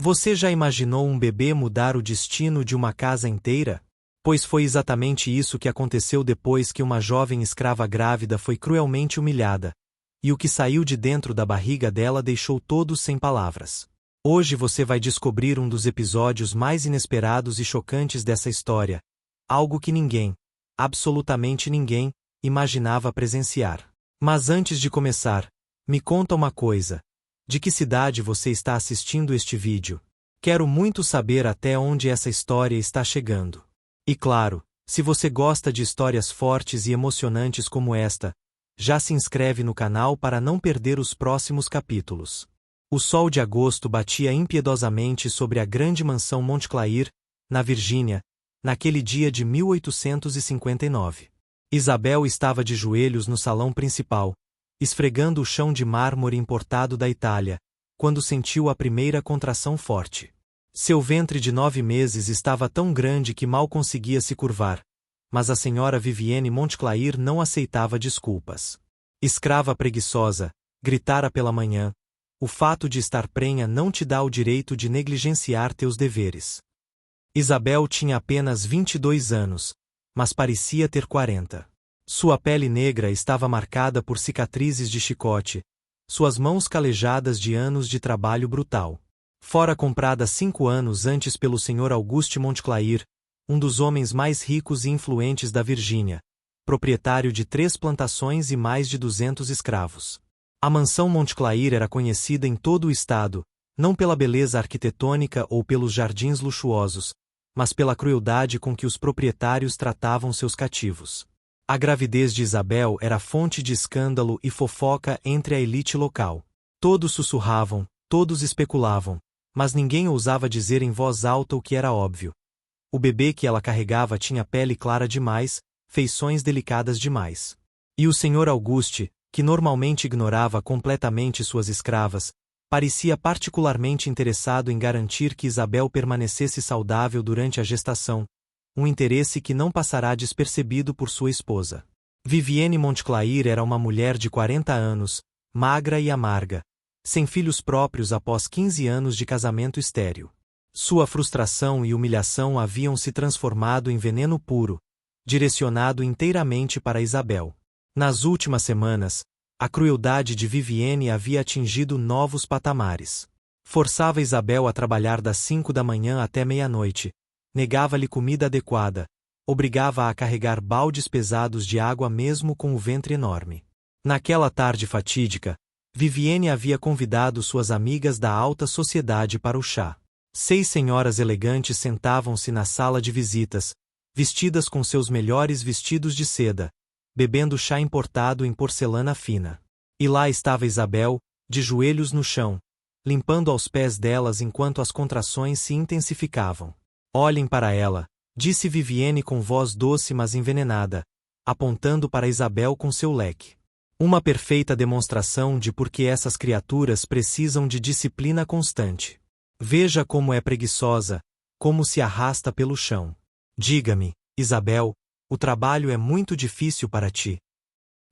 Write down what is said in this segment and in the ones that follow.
Você já imaginou um bebê mudar o destino de uma casa inteira? Pois foi exatamente isso que aconteceu depois que uma jovem escrava grávida foi cruelmente humilhada, e o que saiu de dentro da barriga dela deixou todos sem palavras. Hoje você vai descobrir um dos episódios mais inesperados e chocantes dessa história, algo que ninguém, absolutamente ninguém, imaginava presenciar. Mas antes de começar, me conta uma coisa. De que cidade você está assistindo este vídeo? Quero muito saber até onde essa história está chegando. E claro, se você gosta de histórias fortes e emocionantes como esta, já se inscreve no canal para não perder os próximos capítulos. O sol de agosto batia impiedosamente sobre a grande mansão Montclair, na Virgínia, naquele dia de 1859. Isabel estava de joelhos no salão principal, esfregando o chão de mármore importado da Itália, quando sentiu a primeira contração forte. Seu ventre de 9 meses estava tão grande que mal conseguia se curvar, mas a senhora Vivienne Montclair não aceitava desculpas. Escrava preguiçosa, gritara pela manhã, o fato de estar prenha não te dá o direito de negligenciar teus deveres. Isabel tinha apenas 22 anos, mas parecia ter 40. Sua pele negra estava marcada por cicatrizes de chicote, suas mãos calejadas de anos de trabalho brutal. Fora comprada 5 anos antes pelo Sr. Auguste Montclair, um dos homens mais ricos e influentes da Virgínia, proprietário de 3 plantações e mais de 200 escravos. A mansão Montclair era conhecida em todo o estado, não pela beleza arquitetônica ou pelos jardins luxuosos, mas pela crueldade com que os proprietários tratavam seus cativos. A gravidez de Isabel era fonte de escândalo e fofoca entre a elite local. Todos sussurravam, todos especulavam, mas ninguém ousava dizer em voz alta o que era óbvio. O bebê que ela carregava tinha pele clara demais, feições delicadas demais. E o Sr. Auguste, que normalmente ignorava completamente suas escravas, parecia particularmente interessado em garantir que Isabel permanecesse saudável durante a gestação, um interesse que não passará despercebido por sua esposa. Vivienne Montclair era uma mulher de 40 anos, magra e amarga, sem filhos próprios após 15 anos de casamento estéril. Sua frustração e humilhação haviam se transformado em veneno puro, direcionado inteiramente para Isabel. Nas últimas semanas, a crueldade de Vivienne havia atingido novos patamares. Forçava Isabel a trabalhar das 5 da manhã até meia-noite, negava-lhe comida adequada, obrigava-a a carregar baldes pesados de água mesmo com o ventre enorme. Naquela tarde fatídica, Vivienne havia convidado suas amigas da alta sociedade para o chá. 6 senhoras elegantes sentavam-se na sala de visitas, vestidas com seus melhores vestidos de seda, bebendo chá importado em porcelana fina. E lá estava Isabel, de joelhos no chão, limpando aos pés delas enquanto as contrações se intensificavam. Olhem para ela, disse Vivienne com voz doce mas envenenada, apontando para Isabel com seu leque. Uma perfeita demonstração de por que essas criaturas precisam de disciplina constante. Veja como é preguiçosa, como se arrasta pelo chão. Diga-me, Isabel, o trabalho é muito difícil para ti.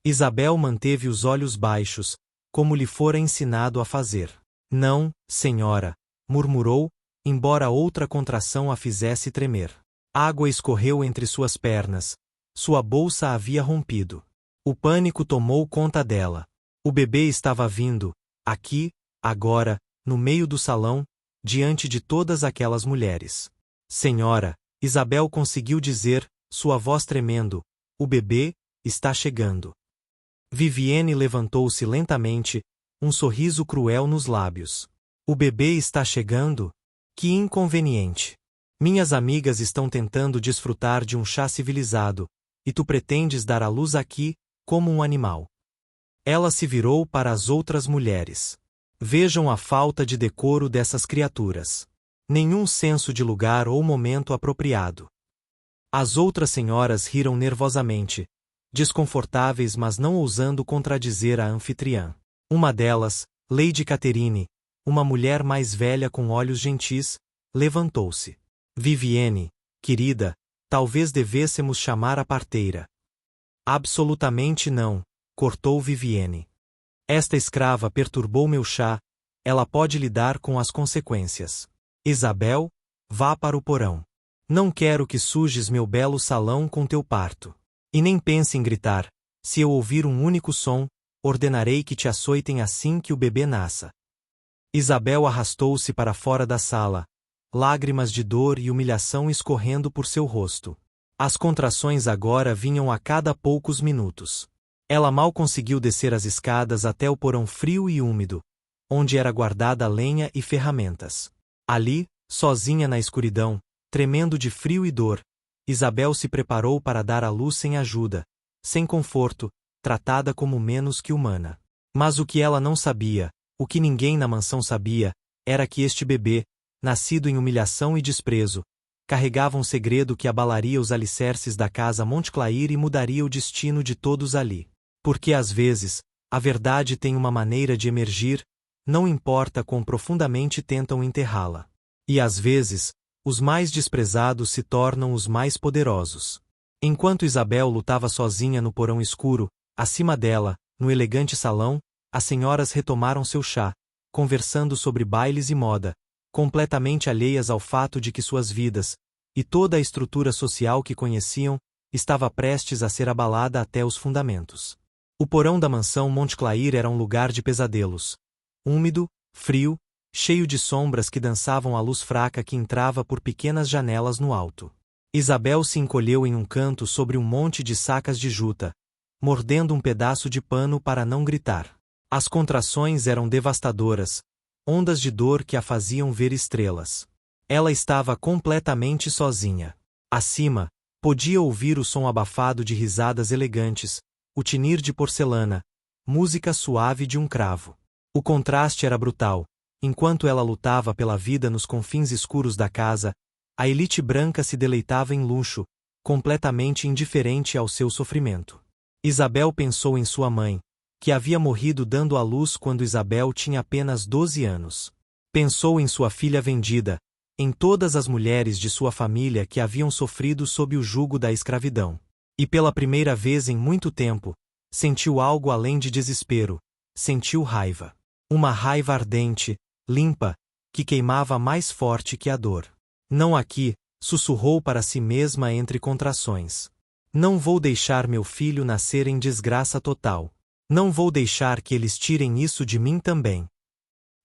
Isabel manteve os olhos baixos, como lhe fora ensinado a fazer. Não, senhora, murmurou, embora outra contração a fizesse tremer. Água escorreu entre suas pernas. Sua bolsa havia rompido. O pânico tomou conta dela. O bebê estava vindo, aqui, agora, no meio do salão, diante de todas aquelas mulheres. Senhora, Isabel conseguiu dizer, sua voz tremendo, o bebê está chegando. Vivienne levantou-se lentamente, um sorriso cruel nos lábios. O bebê está chegando? Que inconveniente. Minhas amigas estão tentando desfrutar de um chá civilizado, e tu pretendes dar à luz aqui, como um animal. Ela se virou para as outras mulheres. Vejam a falta de decoro dessas criaturas. Nenhum senso de lugar ou momento apropriado. As outras senhoras riram nervosamente, desconfortáveis mas não ousando contradizer a anfitriã. Uma delas, Lady Catherine, uma mulher mais velha com olhos gentis, levantou-se. Vivienne, querida, talvez devêssemos chamar a parteira. Absolutamente não, cortou Vivienne. Esta escrava perturbou meu chá, ela pode lidar com as consequências. Isabel, vá para o porão. Não quero que sujes meu belo salão com teu parto. E nem pense em gritar. Se eu ouvir um único som, ordenarei que te açoitem assim que o bebê nasça. Isabel arrastou-se para fora da sala, lágrimas de dor e humilhação escorrendo por seu rosto. As contrações agora vinham a cada poucos minutos. Ela mal conseguiu descer as escadas até o porão frio e úmido, onde era guardada lenha e ferramentas. Ali, sozinha na escuridão, tremendo de frio e dor, Isabel se preparou para dar à luz sem ajuda, sem conforto, tratada como menos que humana. Mas o que ela não sabia, o que ninguém na mansão sabia, era que este bebê, nascido em humilhação e desprezo, carregava um segredo que abalaria os alicerces da casa Montclair e mudaria o destino de todos ali. Porque às vezes, a verdade tem uma maneira de emergir, não importa quão profundamente tentam enterrá-la. E às vezes, os mais desprezados se tornam os mais poderosos. Enquanto Isabel lutava sozinha no porão escuro, acima dela, no elegante salão, as senhoras retomaram seu chá, conversando sobre bailes e moda, completamente alheias ao fato de que suas vidas, e toda a estrutura social que conheciam, estava prestes a ser abalada até os fundamentos. O porão da mansão Montclair era um lugar de pesadelos. Úmido, frio, cheio de sombras que dançavam à luz fraca que entrava por pequenas janelas no alto. Isabel se encolheu em um canto sobre um monte de sacas de juta, mordendo um pedaço de pano para não gritar. As contrações eram devastadoras, ondas de dor que a faziam ver estrelas. Ela estava completamente sozinha. Acima, podia ouvir o som abafado de risadas elegantes, o tinir de porcelana, música suave de um cravo. O contraste era brutal. Enquanto ela lutava pela vida nos confins escuros da casa, a elite branca se deleitava em luxo, completamente indiferente ao seu sofrimento. Isabel pensou em sua mãe, que havia morrido dando à luz quando Isabel tinha apenas 12 anos. Pensou em sua filha vendida, em todas as mulheres de sua família que haviam sofrido sob o jugo da escravidão. E pela primeira vez em muito tempo, sentiu algo além de desespero, sentiu raiva. Uma raiva ardente, limpa, que queimava mais forte que a dor. Não aqui, sussurrou para si mesma entre contrações. Não vou deixar meu filho nascer em desgraça total. Não vou deixar que eles tirem isso de mim também.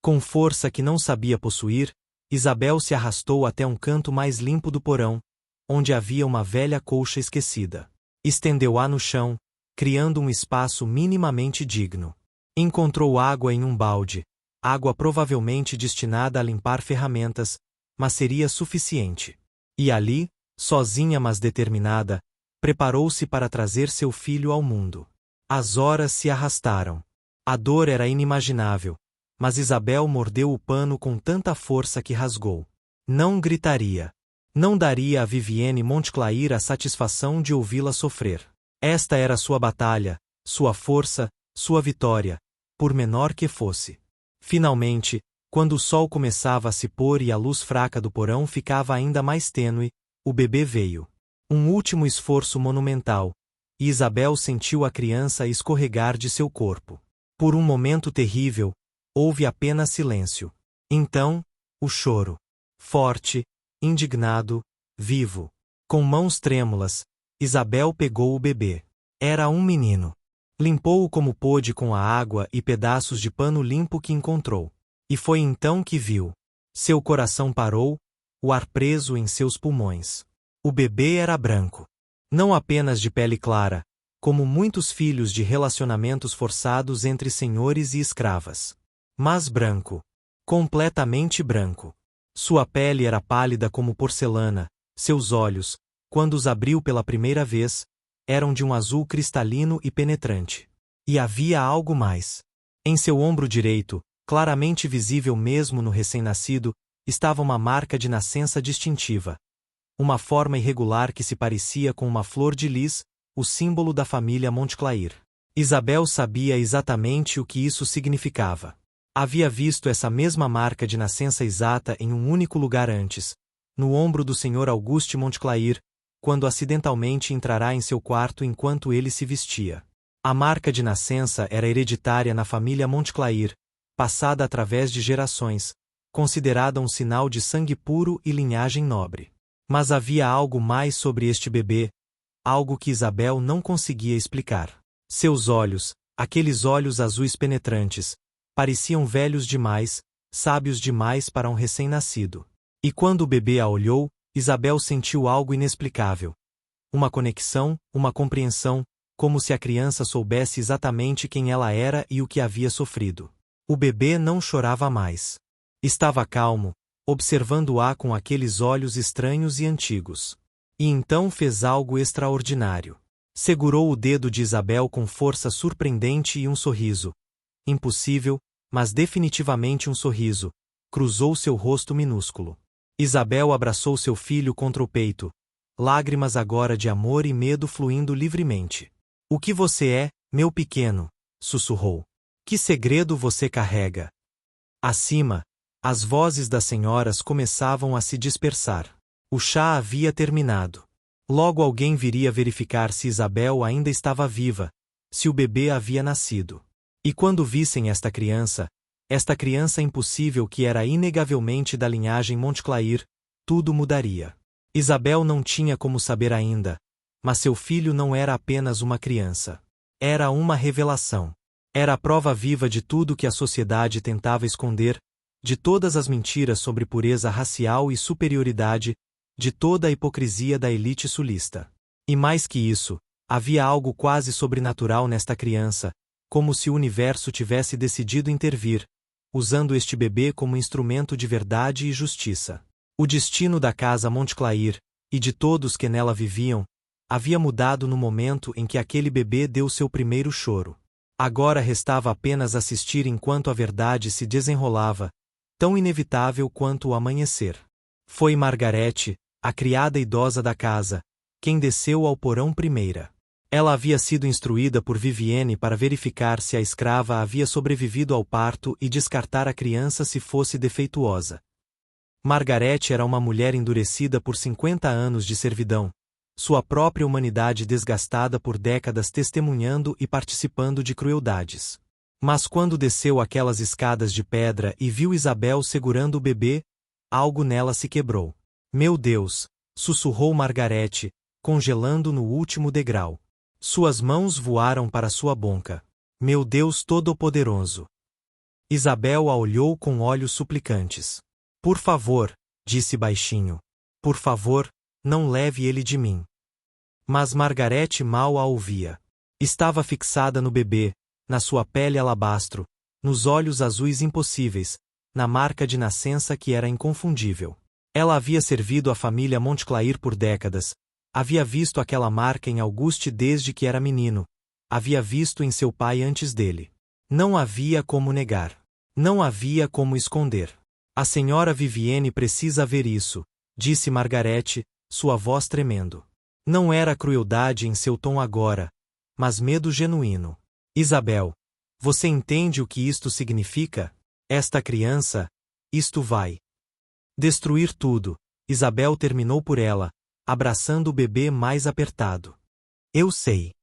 Com força que não sabia possuir, Isabel se arrastou até um canto mais limpo do porão, onde havia uma velha colcha esquecida. Estendeu-a no chão, criando um espaço minimamente digno. Encontrou água em um balde, água provavelmente destinada a limpar ferramentas, mas seria suficiente. E ali, sozinha mas determinada, preparou-se para trazer seu filho ao mundo. As horas se arrastaram. A dor era inimaginável, mas Isabel mordeu o pano com tanta força que rasgou. Não gritaria. Não daria a Vivienne Montclair a satisfação de ouvi-la sofrer. Esta era sua batalha, sua força, sua vitória, por menor que fosse. Finalmente, quando o sol começava a se pôr e a luz fraca do porão ficava ainda mais tênue, o bebê veio. Um último esforço monumental, e Isabel sentiu a criança escorregar de seu corpo. Por um momento terrível, houve apenas silêncio. Então, o choro. Forte, indignado, vivo. Com mãos trêmulas, Isabel pegou o bebê. Era um menino. Limpou-o como pôde com a água e pedaços de pano limpo que encontrou. E foi então que viu. Seu coração parou, o ar preso em seus pulmões. O bebê era branco. Não apenas de pele clara, como muitos filhos de relacionamentos forçados entre senhores e escravas. Mas branco. Completamente branco. Sua pele era pálida como porcelana, seus olhos, quando os abriu pela primeira vez, eram de um azul cristalino e penetrante. E havia algo mais. Em seu ombro direito, claramente visível mesmo no recém-nascido, estava uma marca de nascença distintiva. Uma forma irregular que se parecia com uma flor de lis, o símbolo da família Montclair. Isabel sabia exatamente o que isso significava. Havia visto essa mesma marca de nascença exata em um único lugar antes, no ombro do Sr. Auguste Montclair, quando acidentalmente entrará em seu quarto enquanto ele se vestia. A marca de nascença era hereditária na família Montclair, passada através de gerações, considerada um sinal de sangue puro e linhagem nobre. Mas havia algo mais sobre este bebê, algo que Isabel não conseguia explicar. Seus olhos, aqueles olhos azuis penetrantes, pareciam velhos demais, sábios demais para um recém-nascido. E quando o bebê a olhou, Isabel sentiu algo inexplicável. Uma conexão, uma compreensão, como se a criança soubesse exatamente quem ela era e o que havia sofrido. O bebê não chorava mais. Estava calmo, observando-a com aqueles olhos estranhos e antigos. E então fez algo extraordinário. Segurou o dedo de Isabel com força surpreendente e um sorriso. Impossível, mas definitivamente um sorriso. Cruzou seu rosto minúsculo. Isabel abraçou seu filho contra o peito. Lágrimas agora de amor e medo fluindo livremente. O que você é, meu pequeno? Sussurrou. Que segredo você carrega? Acima, as vozes das senhoras começavam a se dispersar. O chá havia terminado. Logo alguém viria verificar se Isabel ainda estava viva, se o bebê havia nascido. E quando vissem esta criança impossível que era inegavelmente da linhagem Montclair, tudo mudaria. Isabel não tinha como saber ainda, mas seu filho não era apenas uma criança. Era uma revelação. Era a prova viva de tudo que a sociedade tentava esconder, de todas as mentiras sobre pureza racial e superioridade, de toda a hipocrisia da elite sulista. E mais que isso, havia algo quase sobrenatural nesta criança, como se o universo tivesse decidido intervir, usando este bebê como instrumento de verdade e justiça. O destino da casa Montclair, e de todos que nela viviam, havia mudado no momento em que aquele bebê deu seu primeiro choro. Agora restava apenas assistir enquanto a verdade se desenrolava, tão inevitável quanto o amanhecer. Foi Margarete, a criada idosa da casa, quem desceu ao porão primeira. Ela havia sido instruída por Vivienne para verificar se a escrava havia sobrevivido ao parto e descartar a criança se fosse defeituosa. Margarete era uma mulher endurecida por 50 anos de servidão, sua própria humanidade desgastada por décadas testemunhando e participando de crueldades. Mas quando desceu aquelas escadas de pedra e viu Isabel segurando o bebê, algo nela se quebrou. Meu Deus! Sussurrou Margarete, congelando no último degrau. Suas mãos voaram para sua boca. Meu Deus Todo-Poderoso! Isabel a olhou com olhos suplicantes. Por favor, disse baixinho. Por favor, não leve ele de mim. Mas Margarete mal a ouvia. Estava fixada no bebê, na sua pele alabastro, nos olhos azuis impossíveis, na marca de nascença que era inconfundível. Ela havia servido a família Montclair por décadas, havia visto aquela marca em Auguste desde que era menino, havia visto em seu pai antes dele. Não havia como negar. Não havia como esconder. A senhora Vivienne precisa ver isso, disse Margarete, sua voz tremendo. Não era crueldade em seu tom agora, mas medo genuíno. Isabel, você entende o que isto significa? Esta criança, isto vai destruir tudo. Isabel terminou por ela, abraçando o bebê mais apertado. Eu sei.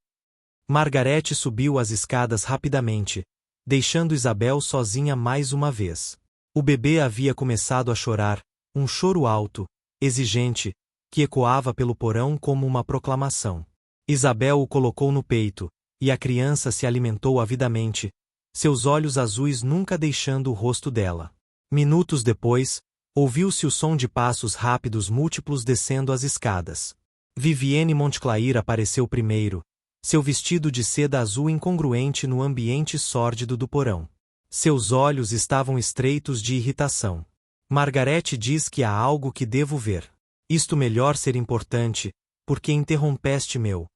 Margarete subiu as escadas rapidamente, deixando Isabel sozinha mais uma vez. O bebê havia começado a chorar, um choro alto, exigente, que ecoava pelo porão como uma proclamação. Isabel o colocou no peito, e a criança se alimentou avidamente, seus olhos azuis nunca deixando o rosto dela. Minutos depois, ouviu-se o som de passos rápidos múltiplos descendo as escadas. Vivienne Montclair apareceu primeiro, seu vestido de seda azul incongruente no ambiente sórdido do porão. Seus olhos estavam estreitos de irritação. Margarete diz que há algo que devo ver. Isto melhor ser importante, porque interrompeste meu.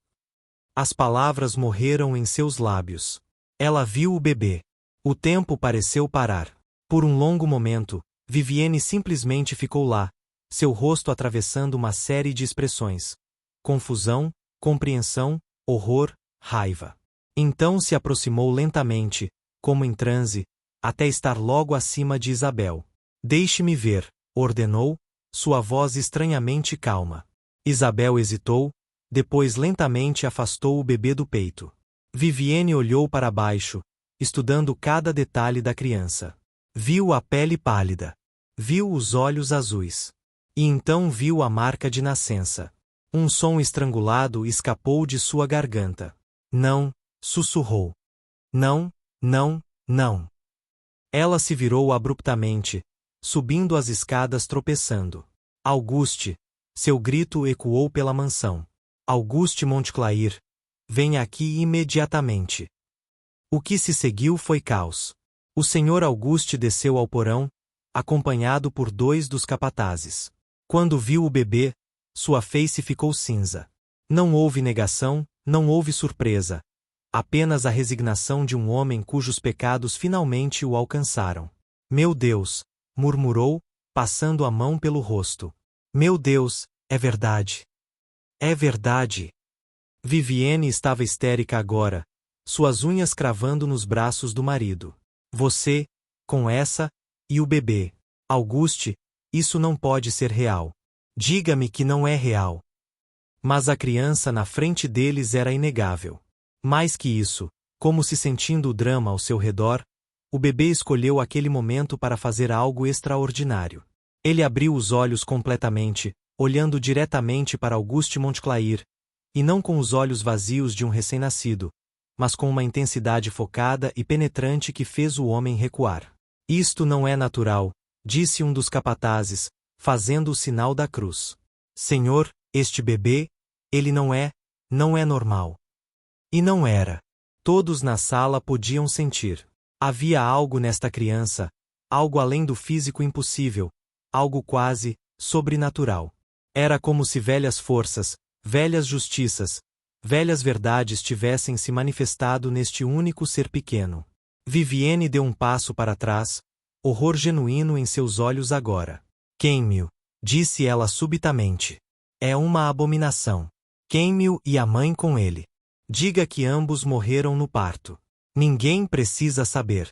As palavras morreram em seus lábios. Ela viu o bebê. O tempo pareceu parar. Por um longo momento, Vivienne simplesmente ficou lá, seu rosto atravessando uma série de expressões. Confusão, compreensão, horror, raiva. Então se aproximou lentamente, como em transe, até estar logo acima de Isabel. Deixe-me ver, ordenou, sua voz estranhamente calma. Isabel hesitou, depois lentamente afastou o bebê do peito. Vivienne olhou para baixo, estudando cada detalhe da criança. Viu a pele pálida. Viu os olhos azuis. E então viu a marca de nascença. Um som estrangulado escapou de sua garganta. Não, sussurrou. Não, não, não. Ela se virou abruptamente, subindo as escadas tropeçando. Auguste! Seu grito ecoou pela mansão. Auguste Montclair, venha aqui imediatamente. O que se seguiu foi caos. O senhor Auguste desceu ao porão, acompanhado por 2 dos capatazes. Quando viu o bebê, sua face ficou cinza. Não houve negação, não houve surpresa. Apenas a resignação de um homem cujos pecados finalmente o alcançaram. Meu Deus! Murmurou, passando a mão pelo rosto. Meu Deus, é verdade. É verdade. Vivienne estava histérica agora, suas unhas cravando nos braços do marido. Você, com essa, e o bebê. Auguste, isso não pode ser real. Diga-me que não é real. Mas a criança na frente deles era inegável. Mais que isso, como se sentindo o drama ao seu redor, o bebê escolheu aquele momento para fazer algo extraordinário. Ele abriu os olhos completamente, olhando diretamente para Auguste Montclair, e não com os olhos vazios de um recém-nascido, mas com uma intensidade focada e penetrante que fez o homem recuar. Isto não é natural, disse um dos capatazes, fazendo o sinal da cruz. Senhor, este bebê, ele não é normal. E não era. Todos na sala podiam sentir. Havia algo nesta criança, algo além do físico impossível, algo quase sobrenatural. Era como se velhas forças, velhas justiças, velhas verdades tivessem se manifestado neste único ser pequeno. Vivienne deu um passo para trás, horror genuíno em seus olhos agora. Queime-o, disse ela subitamente. É uma abominação. Queime-o e a mãe com ele. Diga que ambos morreram no parto. Ninguém precisa saber.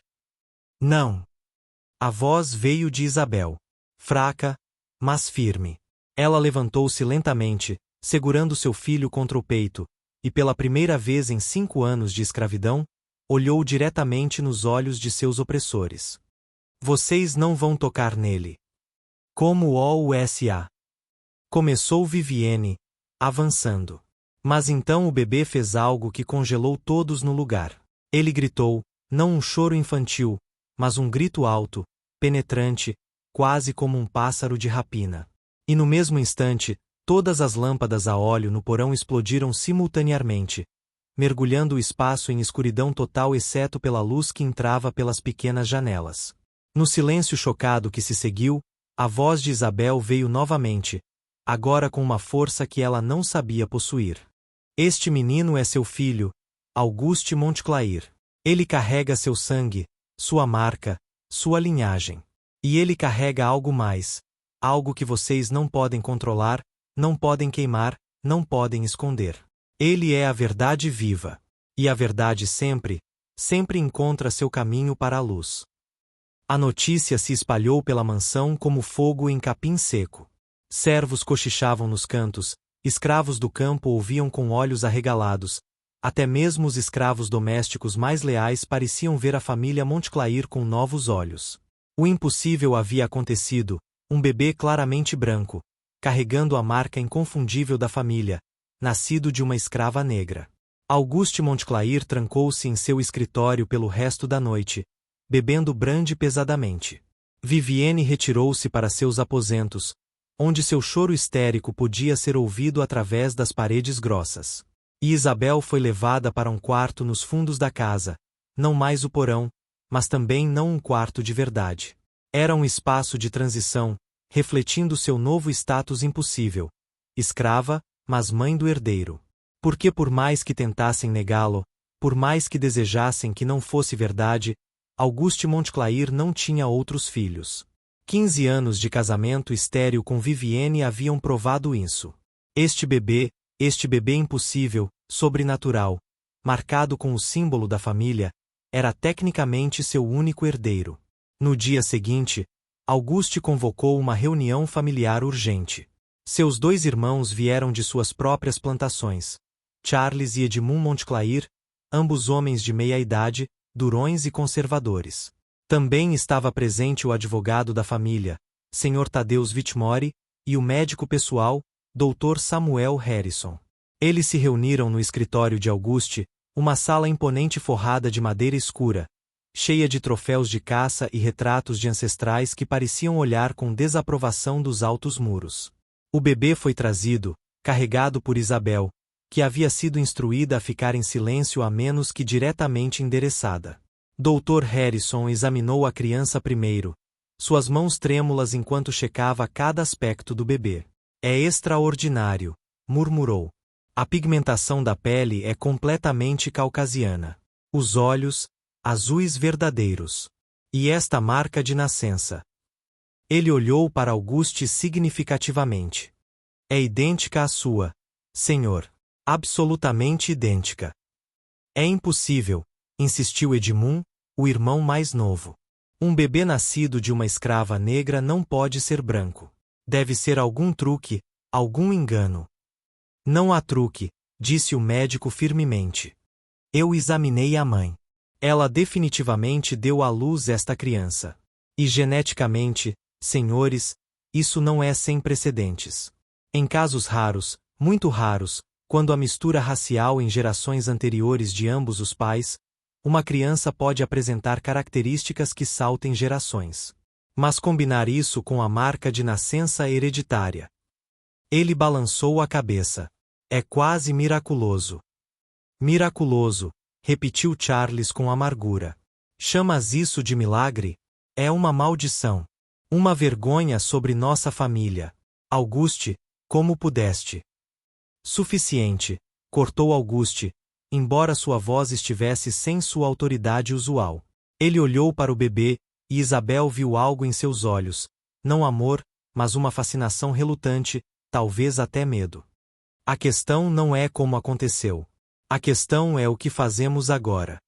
Não. A voz veio de Isabel. Fraca, mas firme. Ela levantou-se lentamente, segurando seu filho contra o peito, e pela primeira vez em 5 anos de escravidão, olhou diretamente nos olhos de seus opressores. Vocês não vão tocar nele. Como o USA. Começou Vivienne, avançando. Mas então o bebê fez algo que congelou todos no lugar. Ele gritou, não um choro infantil, mas um grito alto, penetrante, quase como um pássaro de rapina. E no mesmo instante, todas as lâmpadas a óleo no porão explodiram simultaneamente, mergulhando o espaço em escuridão total exceto pela luz que entrava pelas pequenas janelas. No silêncio chocado que se seguiu, a voz de Isabel veio novamente, agora com uma força que ela não sabia possuir. Este menino é seu filho, Auguste Montclair. Ele carrega seu sangue, sua marca, sua linhagem. E ele carrega algo mais, algo que vocês não podem controlar, não podem queimar, não podem esconder. Ele é a verdade viva. E a verdade sempre encontra seu caminho para a luz. A notícia se espalhou pela mansão como fogo em capim seco. Servos cochichavam nos cantos, escravos do campo ouviam com olhos arregalados, até mesmo os escravos domésticos mais leais pareciam ver a família Montclair com novos olhos. O impossível havia acontecido, um bebê claramente branco, carregando a marca inconfundível da família, nascido de uma escrava negra. Auguste Montclair trancou-se em seu escritório pelo resto da noite, bebendo brandy pesadamente. Vivienne retirou-se para seus aposentos, onde seu choro histérico podia ser ouvido através das paredes grossas. E Isabel foi levada para um quarto nos fundos da casa, não mais o porão, mas também não um quarto de verdade. Era um espaço de transição, refletindo seu novo status impossível, escrava, mas mãe do herdeiro. Porque por mais que tentassem negá-lo, por mais que desejassem que não fosse verdade, Auguste Montclair não tinha outros filhos. 15 anos de casamento estéril com Vivienne haviam provado isso. Este bebê impossível, sobrenatural, marcado com o símbolo da família, era tecnicamente seu único herdeiro. No dia seguinte, Auguste convocou uma reunião familiar urgente. Seus 2 irmãos vieram de suas próprias plantações, Charles e Edmund Montclair, ambos homens de meia-idade, durões e conservadores. Também estava presente o advogado da família, Sr. Thaddeus Whitmore, e o médico pessoal, Dr. Samuel Harrison. Eles se reuniram no escritório de Auguste, uma sala imponente forrada de madeira escura, cheia de troféus de caça e retratos de ancestrais que pareciam olhar com desaprovação dos altos muros. O bebê foi trazido, carregado por Isabel, que havia sido instruída a ficar em silêncio a menos que diretamente endereçada. Dr. Harrison examinou a criança primeiro, suas mãos trêmulas enquanto checava cada aspecto do bebê. É extraordinário, murmurou. A pigmentação da pele é completamente caucasiana. Os olhos, azuis verdadeiros. E esta marca de nascença. Ele olhou para Auguste significativamente. É idêntica à sua, senhor. Absolutamente idêntica. É impossível, insistiu Edmund, o irmão mais novo. Um bebê nascido de uma escrava negra não pode ser branco. Deve ser algum truque, algum engano. Não há truque, disse o médico firmemente. Eu examinei a mãe. Ela definitivamente deu à luz esta criança. E geneticamente, senhores, isso não é sem precedentes. Em casos raros, muito raros, quando a mistura racial em gerações anteriores de ambos os pais, uma criança pode apresentar características que saltem gerações. Mas combinar isso com a marca de nascença hereditária. Ele balançou a cabeça. É quase miraculoso. Miraculoso, repetiu Charles com amargura. Chamas isso de milagre? É uma maldição. Uma vergonha sobre nossa família. Auguste, como pudeste? Suficiente, cortou Auguste, embora sua voz estivesse sem sua autoridade usual. Ele olhou para o bebê, e Isabel viu algo em seus olhos, não amor, mas uma fascinação relutante, talvez até medo. A questão não é como aconteceu. A questão é o que fazemos agora.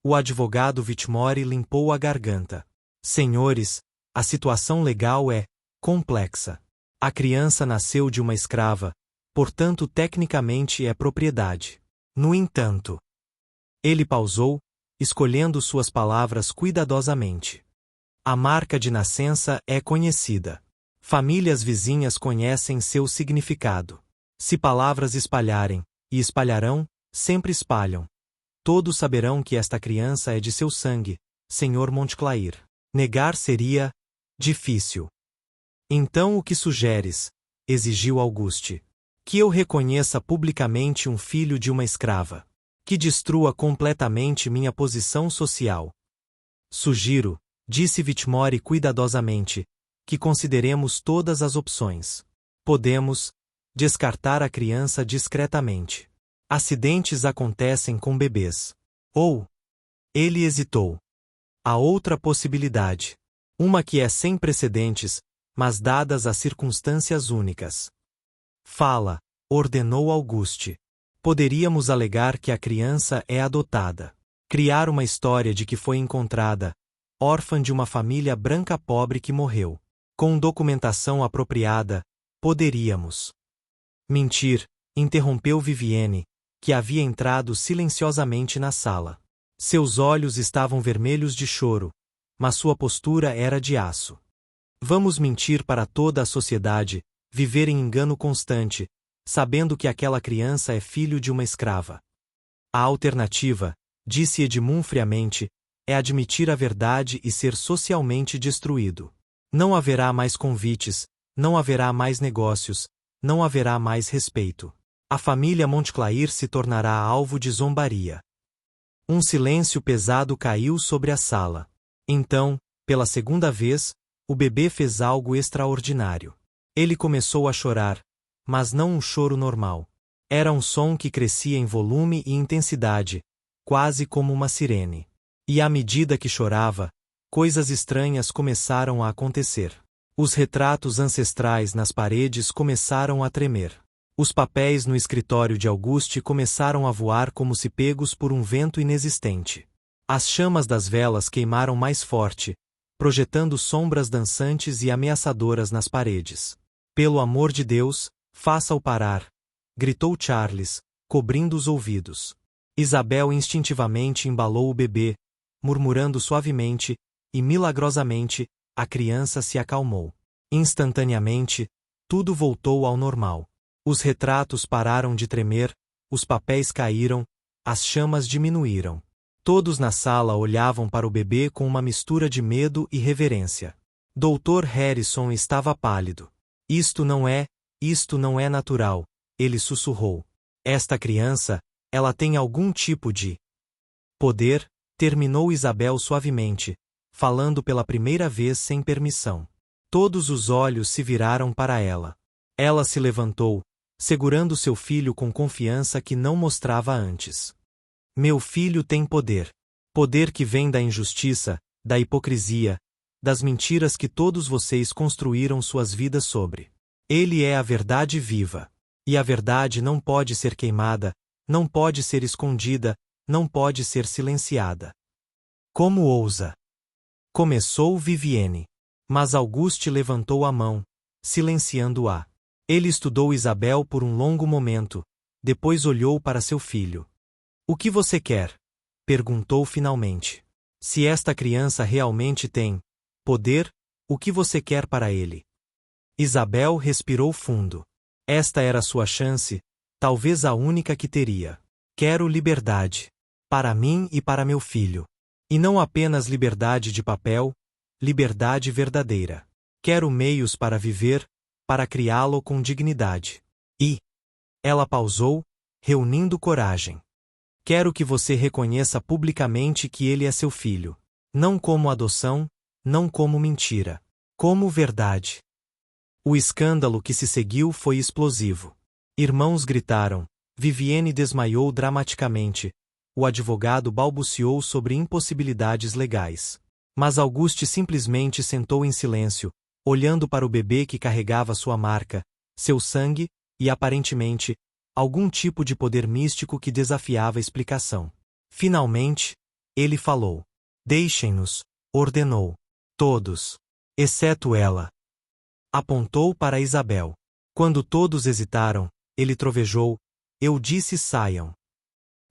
O advogado Whitmore limpou a garganta. Senhores, a situação legal é complexa. A criança nasceu de uma escrava, portanto tecnicamente é propriedade. No entanto, ele pausou, escolhendo suas palavras cuidadosamente. A marca de nascença é conhecida. Famílias vizinhas conhecem seu significado. Se palavras espalharem, e espalharão, sempre espalham. Todos saberão que esta criança é de seu sangue, Sr. Montclair. Negar seria difícil. Então o que sugeres? Exigiu Auguste. Que eu reconheça publicamente um filho de uma escrava. Que destrua completamente minha posição social. Sugiro, disse Whitmore cuidadosamente, que consideremos todas as opções. Podemos descartar a criança discretamente. Acidentes acontecem com bebês. Ou, ele hesitou. Há outra possibilidade. Uma que é sem precedentes, mas dadas as circunstâncias únicas. Fala, ordenou Auguste. Poderíamos alegar que a criança é adotada. Criar uma história de que foi encontrada, órfã de uma família branca pobre que morreu. Com documentação apropriada, poderíamos. Mentir, interrompeu Vivienne, que havia entrado silenciosamente na sala. Seus olhos estavam vermelhos de choro, mas sua postura era de aço. Vamos mentir para toda a sociedade, viver em engano constante, sabendo que aquela criança é filho de uma escrava. A alternativa, disse Edmund friamente, é admitir a verdade e ser socialmente destruído. Não haverá mais convites, não haverá mais negócios, não haverá mais respeito. A família Montclair se tornará alvo de zombaria. Um silêncio pesado caiu sobre a sala. Então, pela segunda vez, o bebê fez algo extraordinário. Ele começou a chorar, mas não um choro normal. Era um som que crescia em volume e intensidade, quase como uma sirene. E à medida que chorava, coisas estranhas começaram a acontecer. Os retratos ancestrais nas paredes começaram a tremer. Os papéis no escritório de Auguste começaram a voar como se pegos por um vento inexistente. As chamas das velas queimaram mais forte, projetando sombras dançantes e ameaçadoras nas paredes. Pelo amor de Deus, faça-o parar, gritou Charles, cobrindo os ouvidos. Isabel instintivamente embalou o bebê, murmurando suavemente, e milagrosamente, a criança se acalmou. Instantaneamente, tudo voltou ao normal. Os retratos pararam de tremer, os papéis caíram, as chamas diminuíram. Todos na sala olhavam para o bebê com uma mistura de medo e reverência. Dr. Harrison estava pálido. Isto não é natural, ele sussurrou. Esta criança, ela tem algum tipo de poder, terminou Isabel suavemente, falando pela primeira vez sem permissão. Todos os olhos se viraram para ela. Ela se levantou, segurando seu filho com confiança que não mostrava antes. Meu filho tem poder. Poder que vem da injustiça, da hipocrisia, das mentiras que todos vocês construíram suas vidas sobre. Ele é a verdade viva. E a verdade não pode ser queimada, não pode ser escondida, não pode ser silenciada. Como ousa? Começou Vivienne. Mas Auguste levantou a mão, silenciando-a. Ele estudou Isabel por um longo momento, depois olhou para seu filho. O que você quer? Perguntou finalmente. Se esta criança realmente tem poder, o que você quer para ele? Isabel respirou fundo. Esta era sua chance, talvez a única que teria. Quero liberdade. Para mim e para meu filho. E não apenas liberdade de papel, liberdade verdadeira. Quero meios para viver, para criá-lo com dignidade. E ela pausou, reunindo coragem. Quero que você reconheça publicamente que ele é seu filho. Não como adoção, não como mentira. Como verdade. O escândalo que se seguiu foi explosivo. Irmãos gritaram, Vivienne desmaiou dramaticamente, o advogado balbuciou sobre impossibilidades legais. Mas Auguste simplesmente sentou em silêncio, olhando para o bebê que carregava sua marca, seu sangue, e aparentemente, algum tipo de poder místico que desafiava a explicação. Finalmente, ele falou. Deixem-nos, ordenou. Todos. Exceto ela. Apontou para Isabel. Quando todos hesitaram, ele trovejou, eu disse saiam.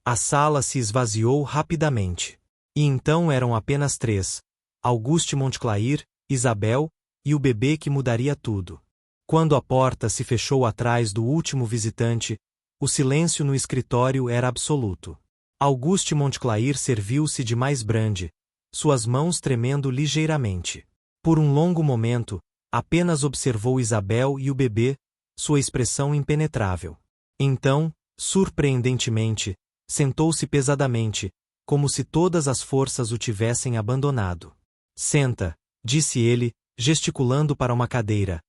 A sala se esvaziou rapidamente. E então eram apenas três, Auguste Montclair, Isabel, e o bebê que mudaria tudo. Quando a porta se fechou atrás do último visitante, o silêncio no escritório era absoluto. Auguste Montclair serviu-se de mais brande, suas mãos tremendo ligeiramente. Por um longo momento, apenas observou Isabel e o bebê, sua expressão impenetrável. Então, surpreendentemente, sentou-se pesadamente, como se todas as forças o tivessem abandonado. Senta, disse ele, gesticulando para uma cadeira.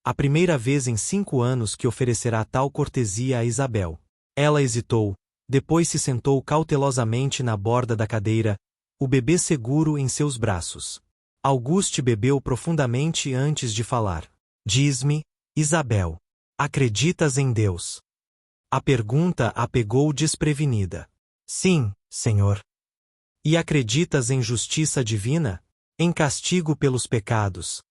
A primeira vez em 5 anos que oferecerá tal cortesia a Isabel. Ela hesitou, depois se sentou cautelosamente na borda da cadeira, o bebê seguro em seus braços. Auguste bebeu profundamente antes de falar. Diz-me, Isabel, acreditas em Deus? A pergunta a pegou desprevenida. Sim, senhor. E acreditas em justiça divina? Em castigo pelos pecados?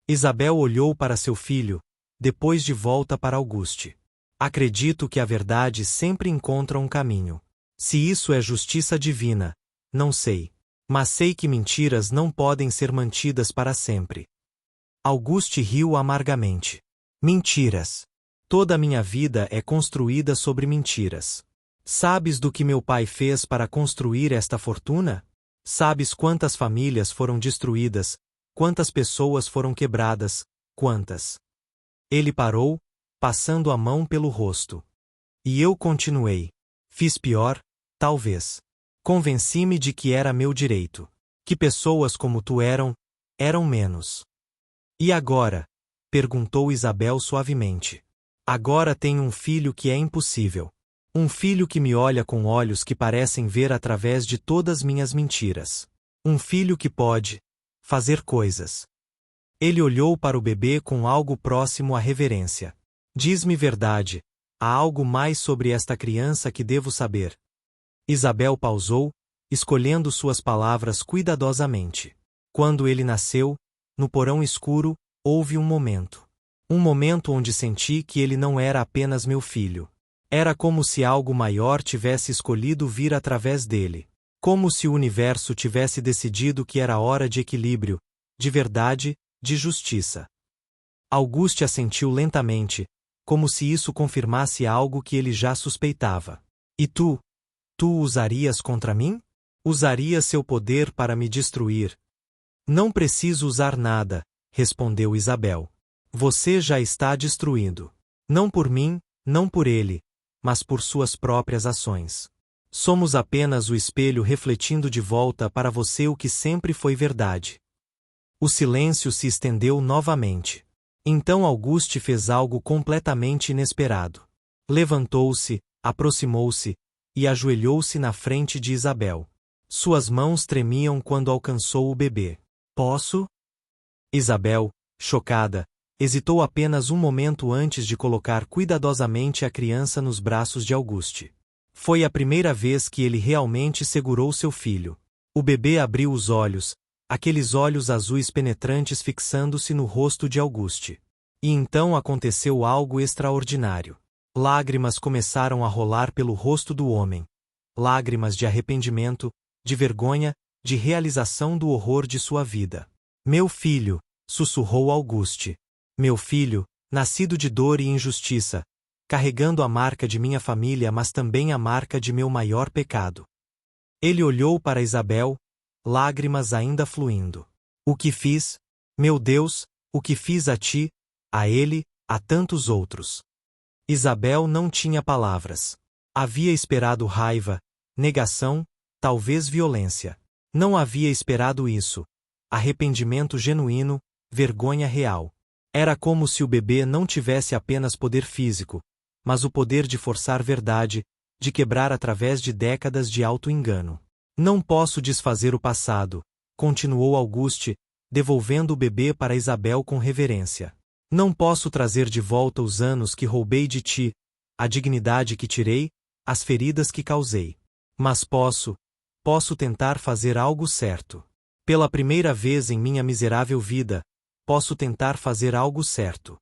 Isabel olhou para seu filho, depois de volta para Auguste. Acredito que a verdade sempre encontra um caminho. Se isso é justiça divina, não sei. Mas sei que mentiras não podem ser mantidas para sempre. Auguste riu amargamente. Mentiras. Toda a minha vida é construída sobre mentiras. Sabes do que meu pai fez para construir esta fortuna? Sabes quantas famílias foram destruídas, quantas pessoas foram quebradas, quantas? Ele parou, passando a mão pelo rosto. E eu continuei. Fiz pior, talvez. Convenci-me de que era meu direito. Que pessoas como tu eram menos. E agora? Perguntou Isabel suavemente. Agora tenho um filho que é impossível. Um filho que me olha com olhos que parecem ver através de todas minhas mentiras. Um filho que pode fazer coisas. Ele olhou para o bebê com algo próximo à reverência. Diz-me verdade, há algo mais sobre esta criança que devo saber. Isabel pausou, escolhendo suas palavras cuidadosamente. Quando ele nasceu, no porão escuro, houve um momento. Um momento onde senti que ele não era apenas meu filho. Era como se algo maior tivesse escolhido vir através dele. Como se o universo tivesse decidido que era hora de equilíbrio, de verdade, de justiça. Auguste assentiu lentamente, como se isso confirmasse algo que ele já suspeitava. E tu o usarias contra mim? Usarias seu poder para me destruir? Não preciso usar nada, respondeu Isabel. Você já está destruindo. Não por mim, não por ele, mas por suas próprias ações. Somos apenas o espelho refletindo de volta para você o que sempre foi verdade. O silêncio se estendeu novamente. Então Auguste fez algo completamente inesperado. Levantou-se, aproximou-se e ajoelhou-se na frente de Isabel. Suas mãos tremiam quando alcançou o bebê. Posso? Isabel, chocada, hesitou apenas um momento antes de colocar cuidadosamente a criança nos braços de Auguste. Foi a primeira vez que ele realmente segurou seu filho. O bebê abriu os olhos, aqueles olhos azuis penetrantes fixando-se no rosto de Auguste. E então aconteceu algo extraordinário. Lágrimas começaram a rolar pelo rosto do homem. Lágrimas de arrependimento, de vergonha, de realização do horror de sua vida. Meu filho, sussurrou Auguste. Meu filho, nascido de dor e injustiça, carregando a marca de minha família, mas também a marca de meu maior pecado. Ele olhou para Isabel, lágrimas ainda fluindo. O que fiz? Meu Deus, o que fiz a ti, a ele, a tantos outros? Isabel não tinha palavras. Havia esperado raiva, negação, talvez violência. Não havia esperado isso. Arrependimento genuíno, vergonha real. Era como se o bebê não tivesse apenas poder físico, mas o poder de forçar verdade, de quebrar através de décadas de auto-engano. Não posso desfazer o passado, continuou Auguste, devolvendo o bebê para Isabel com reverência. Não posso trazer de volta os anos que roubei de ti, a dignidade que tirei, as feridas que causei. Mas posso tentar fazer algo certo. Pela primeira vez em minha miserável vida, posso tentar fazer algo certo.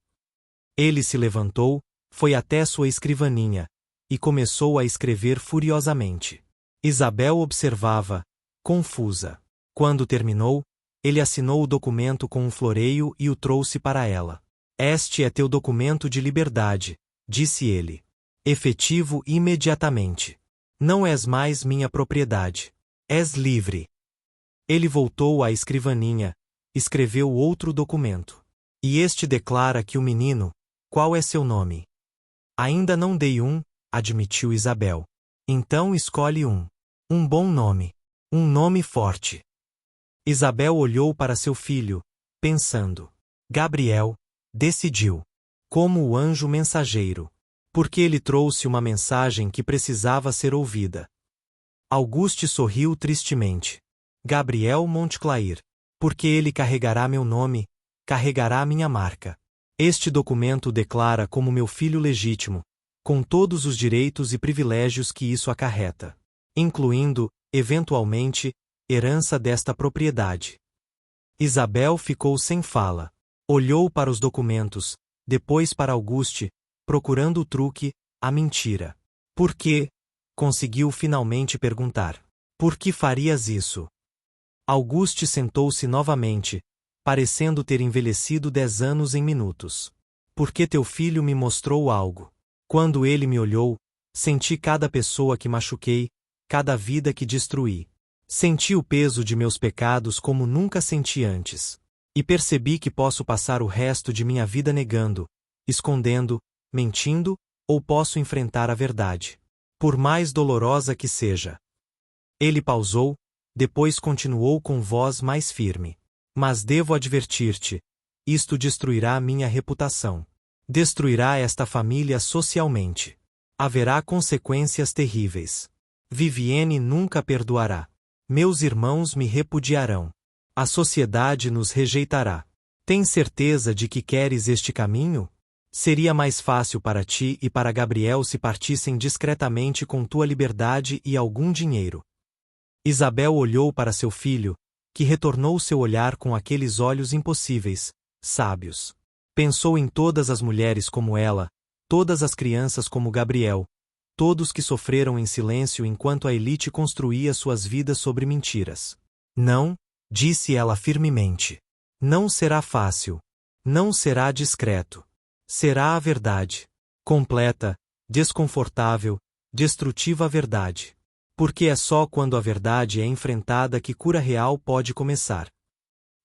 Ele se levantou, foi até sua escrivaninha, e começou a escrever furiosamente. Isabel observava, confusa. Quando terminou, ele assinou o documento com um floreio e o trouxe para ela. Este é teu documento de liberdade, disse ele. Efetivo imediatamente. Não és mais minha propriedade. És livre. Ele voltou à escrivaninha, escreveu outro documento. E este declara que o menino, qual é seu nome? Ainda não dei um, admitiu Isabel. Então escolhe um. Um bom nome. Um nome forte. Isabel olhou para seu filho, pensando. Gabriel, decidiu. Como o anjo mensageiro. Porque ele trouxe uma mensagem que precisava ser ouvida. Auguste sorriu tristemente. Gabriel Montclair. Porque ele carregará meu nome, carregará minha marca. Este documento declara como meu filho legítimo, com todos os direitos e privilégios que isso acarreta, incluindo, eventualmente, herança desta propriedade. Isabel ficou sem fala. Olhou para os documentos, depois para Auguste, procurando o truque, a mentira. Por quê? Conseguiu finalmente perguntar. Por que farias isso? Auguste sentou-se novamente, parecendo ter envelhecido 10 anos em minutos. Porque teu filho me mostrou algo. Quando ele me olhou, senti cada pessoa que machuquei, cada vida que destruí. Senti o peso de meus pecados como nunca senti antes. E percebi que posso passar o resto de minha vida negando, escondendo, mentindo, ou posso enfrentar a verdade. Por mais dolorosa que seja. Ele pausou, depois continuou com voz mais firme. Mas devo advertir-te, isto destruirá minha reputação. Destruirá esta família socialmente. Haverá consequências terríveis. Vivienne nunca perdoará. Meus irmãos me repudiarão. A sociedade nos rejeitará. Tens certeza de que queres este caminho? Seria mais fácil para ti e para Gabriel se partissem discretamente com tua liberdade e algum dinheiro. Isabel olhou para seu filho, que retornou seu olhar com aqueles olhos impossíveis, sábios. Pensou em todas as mulheres como ela, todas as crianças como Gabriel, todos que sofreram em silêncio enquanto a elite construía suas vidas sobre mentiras. Não, disse ela firmemente. Não será fácil. Não será discreto. Será a verdade. Completa, desconfortável, destrutiva verdade. Porque é só quando a verdade é enfrentada que cura real pode começar.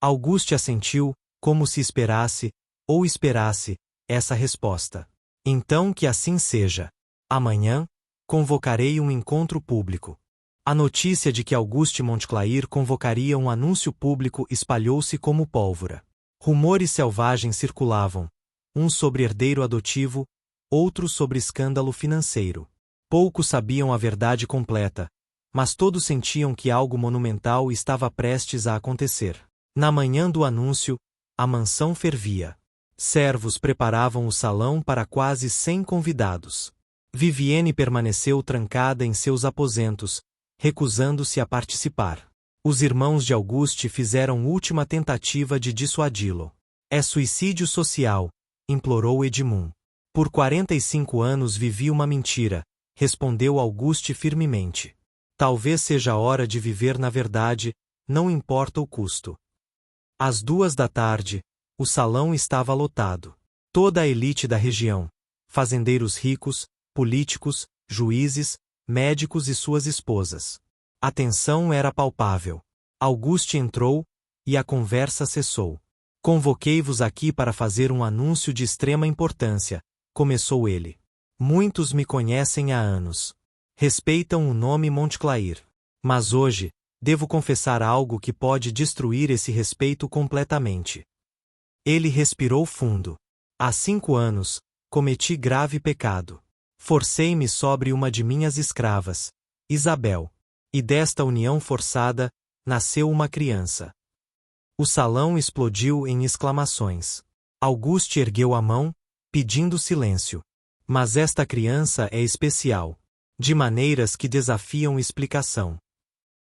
Auguste assentiu, como se esperasse, ou esperasse, essa resposta. Então que assim seja. Amanhã, convocarei um encontro público. A notícia de que Auguste Montclair convocaria um anúncio público espalhou-se como pólvora. Rumores selvagens circulavam, uns sobre herdeiro adotivo, outros sobre escândalo financeiro. Poucos sabiam a verdade completa, mas todos sentiam que algo monumental estava prestes a acontecer. Na manhã do anúncio, a mansão fervia. Servos preparavam o salão para quase 100 convidados. Vivienne permaneceu trancada em seus aposentos, recusando-se a participar. Os irmãos de Auguste fizeram última tentativa de dissuadi-lo. É suicídio social, implorou Edmund. Por 45 anos vivi uma mentira, respondeu Auguste firmemente. Talvez seja a hora de viver na verdade, não importa o custo. Às 2 da tarde, o salão estava lotado. Toda a elite da região, fazendeiros ricos, políticos, juízes, médicos e suas esposas. A tensão era palpável. Auguste entrou, e a conversa cessou. Convoquei-vos aqui para fazer um anúncio de extrema importância, começou ele. Muitos me conhecem há anos. Respeitam o nome Montclair. Mas hoje, devo confessar algo que pode destruir esse respeito completamente. Ele respirou fundo. Há 5 anos, cometi grave pecado. Forcei-me sobre uma de minhas escravas, Isabel. E desta união forçada, nasceu uma criança. O salão explodiu em exclamações. Auguste ergueu a mão, pedindo silêncio. Mas esta criança é especial. De maneiras que desafiam explicação.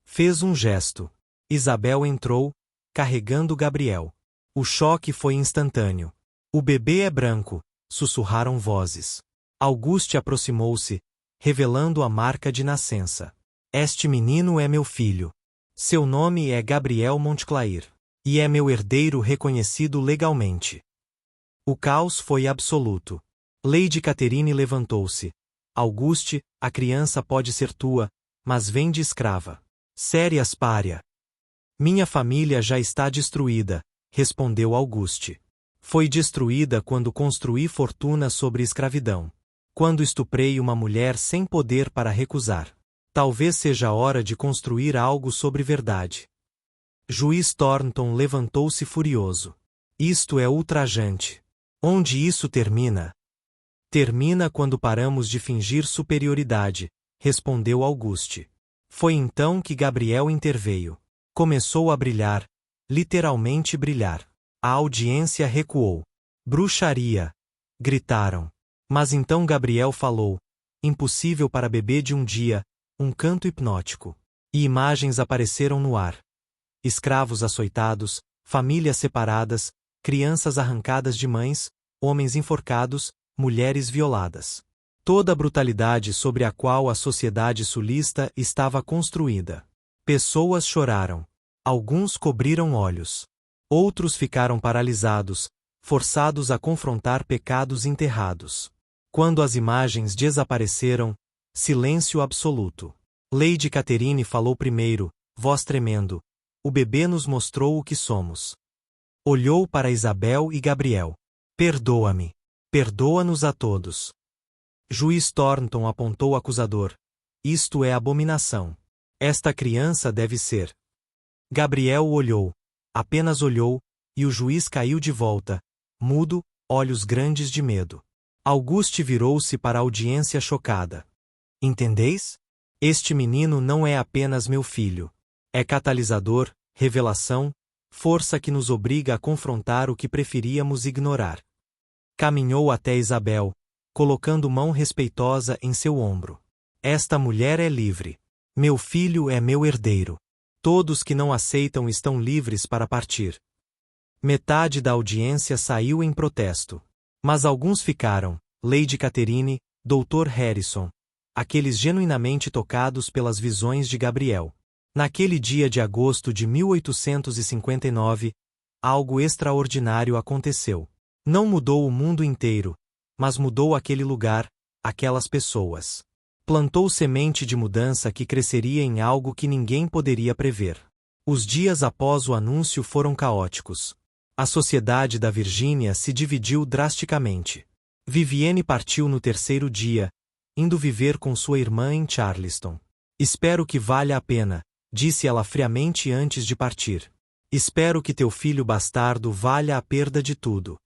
Fez um gesto. Isabel entrou, carregando Gabriel. O choque foi instantâneo. O bebê é branco, sussurraram vozes. Auguste aproximou-se, revelando a marca de nascença. Este menino é meu filho. Seu nome é Gabriel Montclair. E é meu herdeiro reconhecido legalmente. O caos foi absoluto. Lady Catherine levantou-se. Auguste, a criança pode ser tua, mas vem de escrava. Sérias pária. Minha família já está destruída, respondeu Auguste. Foi destruída quando construí fortuna sobre escravidão. Quando estuprei uma mulher sem poder para recusar. Talvez seja a hora de construir algo sobre verdade. Juiz Thornton levantou-se furioso. Isto é ultrajante. Onde isso termina? Termina quando paramos de fingir superioridade, respondeu Auguste. Foi então que Gabriel interveio. Começou a brilhar, literalmente brilhar. A audiência recuou. Bruxaria! Gritaram. Mas então Gabriel falou. Impossível para bebê de um dia, um canto hipnótico. E imagens apareceram no ar. Escravos açoitados, famílias separadas, crianças arrancadas de mães, homens enforcados, mulheres violadas. Toda a brutalidade sobre a qual a sociedade sulista estava construída. Pessoas choraram. Alguns cobriram olhos. Outros ficaram paralisados, forçados a confrontar pecados enterrados. Quando as imagens desapareceram, silêncio absoluto. Lady Catherine falou primeiro, voz tremendo. O bebê nos mostrou o que somos. Olhou para Isabel e Gabriel. Perdoa-me. Perdoa-nos a todos. Juiz Thornton apontou acusador. Isto é abominação. Esta criança deve ser. Gabriel olhou. Apenas olhou, e o juiz caiu de volta, mudo, olhos grandes de medo. Auguste virou-se para a audiência chocada. Entendeis? Este menino não é apenas meu filho. É catalisador, revelação, força que nos obriga a confrontar o que preferíamos ignorar. Caminhou até Isabel, colocando mão respeitosa em seu ombro. Esta mulher é livre. Meu filho é meu herdeiro. Todos que não aceitam estão livres para partir. Metade da audiência saiu em protesto. Mas alguns ficaram, Lady Catherine, Dr. Harrison, aqueles genuinamente tocados pelas visões de Gabriel. Naquele dia de agosto de 1859, algo extraordinário aconteceu. Não mudou o mundo inteiro, mas mudou aquele lugar, aquelas pessoas. Plantou semente de mudança que cresceria em algo que ninguém poderia prever. Os dias após o anúncio foram caóticos. A sociedade da Virgínia se dividiu drasticamente. Vivienne partiu no terceiro dia, indo viver com sua irmã em Charleston. Espero que valha a pena, disse ela friamente antes de partir. Espero que teu filho bastardo valha a perda de tudo.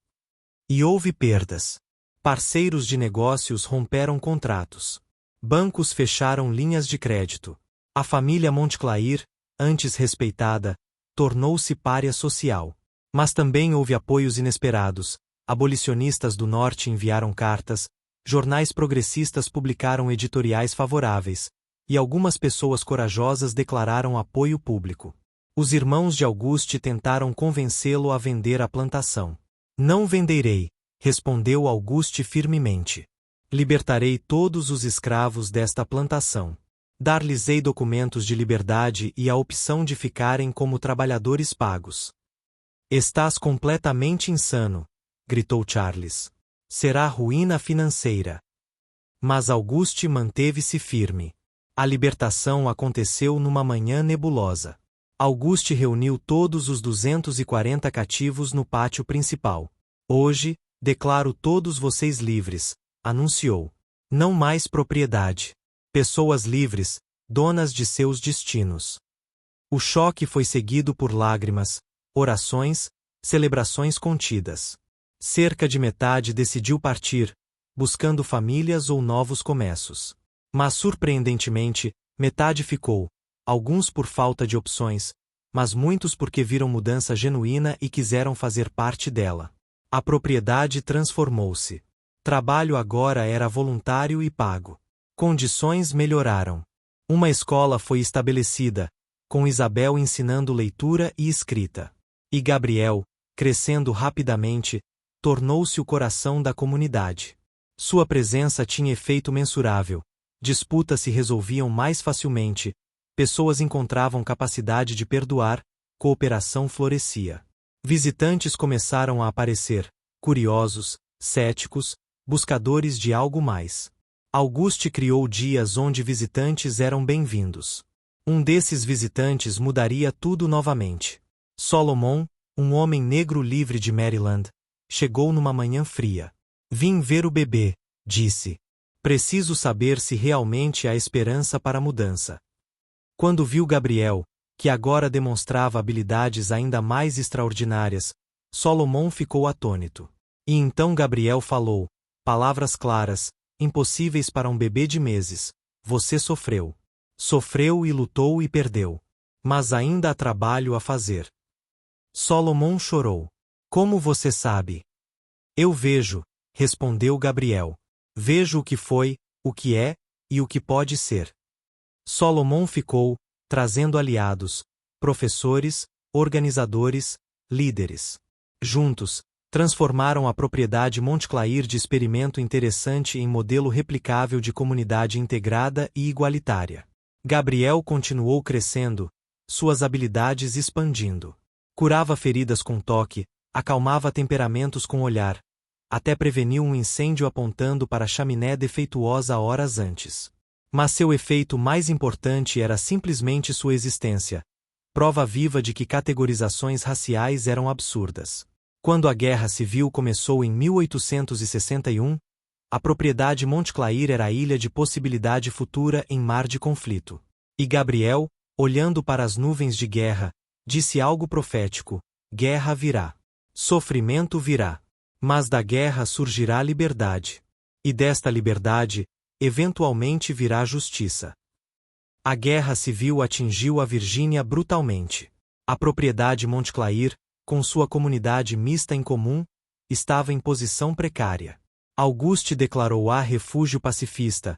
E houve perdas. Parceiros de negócios romperam contratos. Bancos fecharam linhas de crédito. A família Montclair, antes respeitada, tornou-se pária social. Mas também houve apoios inesperados. Abolicionistas do Norte enviaram cartas, jornais progressistas publicaram editoriais favoráveis, e algumas pessoas corajosas declararam apoio público. Os irmãos de Auguste tentaram convencê-lo a vender a plantação. Não venderei, respondeu Auguste firmemente. Libertarei todos os escravos desta plantação. Dar-lhes-ei documentos de liberdade e a opção de ficarem como trabalhadores pagos. Estás completamente insano, gritou Charles. Será ruína financeira. Mas Auguste manteve-se firme. A libertação aconteceu numa manhã nebulosa. Auguste reuniu todos os 240 cativos no pátio principal. Hoje, declaro todos vocês livres, anunciou. Não mais propriedade. Pessoas livres, donas de seus destinos. O choque foi seguido por lágrimas, orações, celebrações contidas. Cerca de metade decidiu partir, buscando famílias ou novos começos. Mas surpreendentemente, metade ficou, alguns por falta de opções, mas muitos porque viram mudança genuína e quiseram fazer parte dela. A propriedade transformou-se. Trabalho agora era voluntário e pago. Condições melhoraram. Uma escola foi estabelecida, com Isabel ensinando leitura e escrita. E Gabriel, crescendo rapidamente, tornou-se o coração da comunidade. Sua presença tinha efeito mensurável. Disputas se resolviam mais facilmente, pessoas encontravam capacidade de perdoar, cooperação florescia. Visitantes começaram a aparecer, curiosos, céticos, buscadores de algo mais. Auguste criou dias onde visitantes eram bem-vindos. Um desses visitantes mudaria tudo novamente. Solomon, um homem negro livre de Maryland, chegou numa manhã fria. Vim ver o bebê, disse. Preciso saber se realmente há esperança para a mudança. Quando viu Gabriel, que agora demonstrava habilidades ainda mais extraordinárias, Solomon ficou atônito. E então Gabriel falou, palavras claras, impossíveis para um bebê de meses: você sofreu. Sofreu e lutou e perdeu. Mas ainda há trabalho a fazer. Solomon chorou. Como você sabe? Eu vejo, respondeu Gabriel. Vejo o que foi, o que é, e o que pode ser. Solomon ficou, trazendo aliados, professores, organizadores, líderes. Juntos, transformaram a propriedade Montclair de experimento interessante em modelo replicável de comunidade integrada e igualitária. Gabriel continuou crescendo, suas habilidades expandindo. Curava feridas com toque, acalmava temperamentos com olhar, até preveniu um incêndio apontando para a chaminé defeituosa horas antes. Mas seu efeito mais importante era simplesmente sua existência, prova viva de que categorizações raciais eram absurdas. Quando a Guerra Civil começou em 1861, a propriedade Montclair era a ilha de possibilidade futura em mar de conflito. E Gabriel, olhando para as nuvens de guerra, disse algo profético: guerra virá. Sofrimento virá. Mas da guerra surgirá liberdade. E desta liberdade, eventualmente virá justiça. A Guerra Civil atingiu a Virgínia brutalmente. A propriedade Montclair, com sua comunidade mista em comum, estava em posição precária. Auguste declarou refúgio pacifista,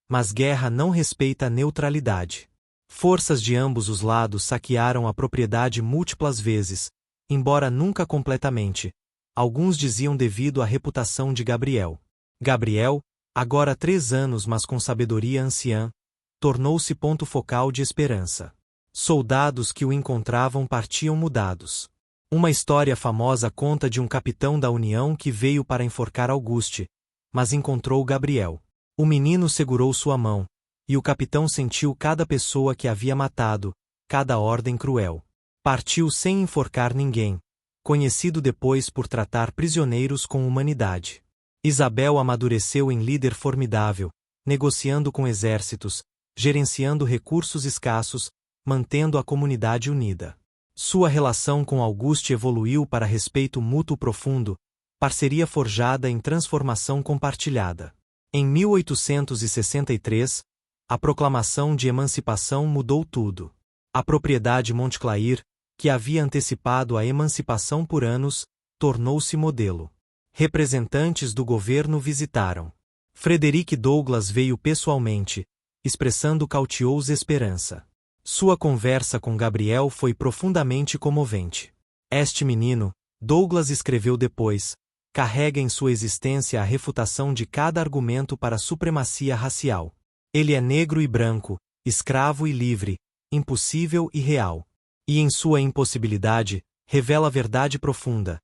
mas guerra não respeita neutralidade. Forças de ambos os lados saquearam a propriedade múltiplas vezes, embora nunca completamente. Alguns diziam devido à reputação de Gabriel. Gabriel, agora 3 anos mas com sabedoria anciã, tornou-se ponto focal de esperança. Soldados que o encontravam partiam mudados. Uma história famosa conta de um capitão da União que veio para enforcar Auguste, mas encontrou Gabriel. O menino segurou sua mão, e o capitão sentiu cada pessoa que havia matado, cada ordem cruel. Partiu sem enforcar ninguém, conhecido depois por tratar prisioneiros com humanidade. Isabel amadureceu em líder formidável, negociando com exércitos, gerenciando recursos escassos, mantendo a comunidade unida. Sua relação com Auguste evoluiu para respeito mútuo profundo, parceria forjada em transformação compartilhada. Em 1863, a proclamação de emancipação mudou tudo. A propriedade Montclair, que havia antecipado a emancipação por anos, tornou-se modelo. Representantes do governo visitaram. Frederick Douglass veio pessoalmente, expressando cautiosa esperança. Sua conversa com Gabriel foi profundamente comovente. Este menino, Douglass escreveu depois, carrega em sua existência a refutação de cada argumento para a supremacia racial. Ele é negro e branco, escravo e livre, impossível e real. E em sua impossibilidade, revela a verdade profunda.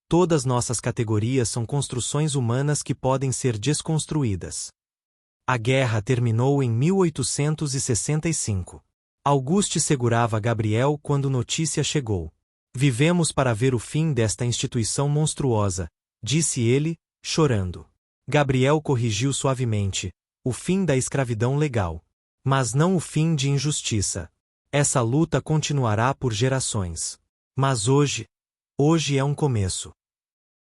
Todas nossas categorias são construções humanas que podem ser desconstruídas. A guerra terminou em 1865. Auguste segurava Gabriel quando notícia chegou. Vivemos para ver o fim desta instituição monstruosa, disse ele, chorando. Gabriel corrigiu suavemente, o fim da escravidão legal. Mas não o fim de injustiça. Essa luta continuará por gerações. Mas hoje é um começo.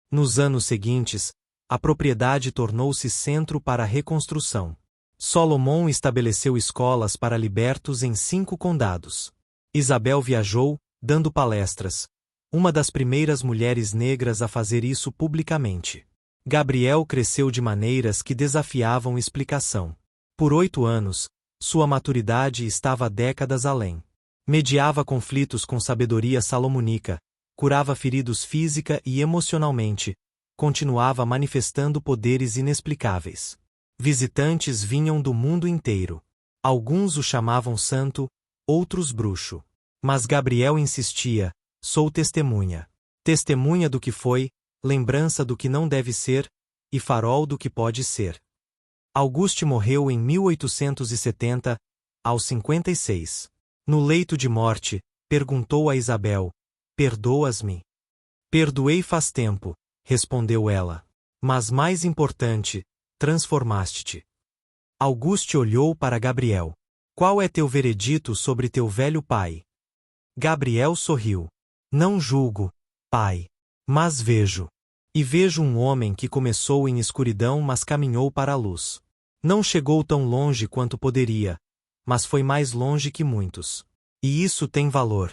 Nos anos seguintes, a propriedade tornou-se centro para a reconstrução. Solomon estabeleceu escolas para libertos em 5 condados. Isabel viajou, dando palestras. Uma das primeiras mulheres negras a fazer isso publicamente. Gabriel cresceu de maneiras que desafiavam explicação. Por 8 anos, sua maturidade estava décadas além. Mediava conflitos com sabedoria salomônica, curava feridos física e emocionalmente, continuava manifestando poderes inexplicáveis. Visitantes vinham do mundo inteiro. Alguns o chamavam santo, outros bruxo. Mas Gabriel insistia, sou testemunha. Testemunha do que foi, lembrança do que não deve ser, e farol do que pode ser. Auguste morreu em 1870, aos 56. No leito de morte, perguntou a Isabel, perdoas-me? Perdoei faz tempo, respondeu ela. Mas mais importante, transformaste-te. Auguste olhou para Gabriel. Qual é teu veredito sobre teu velho pai? Gabriel sorriu. Não julgo, pai. Mas vejo. E vejo um homem que começou em escuridão mas caminhou para a luz. Não chegou tão longe quanto poderia, mas foi mais longe que muitos. E isso tem valor.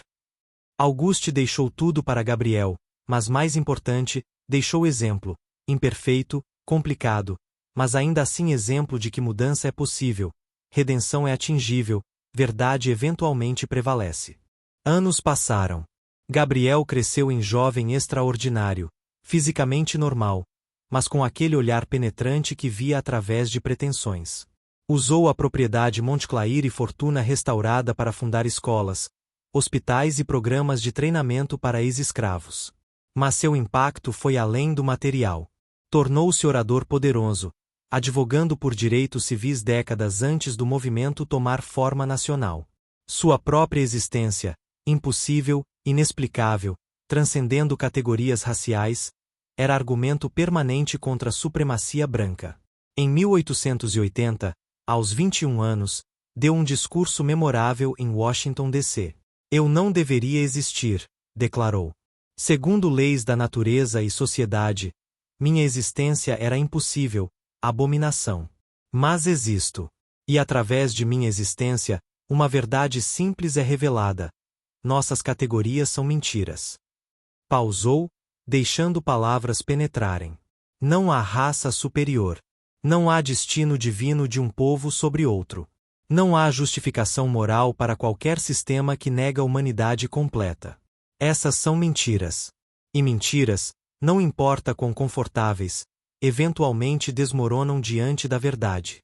Auguste deixou tudo para Gabriel, mas mais importante, deixou exemplo, imperfeito, complicado, mas ainda assim exemplo de que mudança é possível, redenção é atingível, verdade eventualmente prevalece. Anos passaram. Gabriel cresceu em jovem extraordinário, fisicamente normal, mas com aquele olhar penetrante que via através de pretensões. Usou a propriedade Montclair e fortuna restaurada para fundar escolas, hospitais e programas de treinamento para ex-escravos. Mas seu impacto foi além do material. Tornou-se orador poderoso, advogando por direitos civis décadas antes do movimento tomar forma nacional. Sua própria existência, impossível, inexplicável, transcendendo categorias raciais, era argumento permanente contra a supremacia branca. Em 1880, aos 21 anos, deu um discurso memorável em Washington, D.C. Eu não deveria existir, declarou. Segundo leis da natureza e sociedade, minha existência era impossível, abominação. Mas existo. E através de minha existência, uma verdade simples é revelada. Nossas categorias são mentiras. Pausou, deixando palavras penetrarem. Não há raça superior. Não há destino divino de um povo sobre outro. Não há justificação moral para qualquer sistema que nega a humanidade completa. Essas são mentiras. E mentiras, não importa quão confortáveis, eventualmente desmoronam diante da verdade.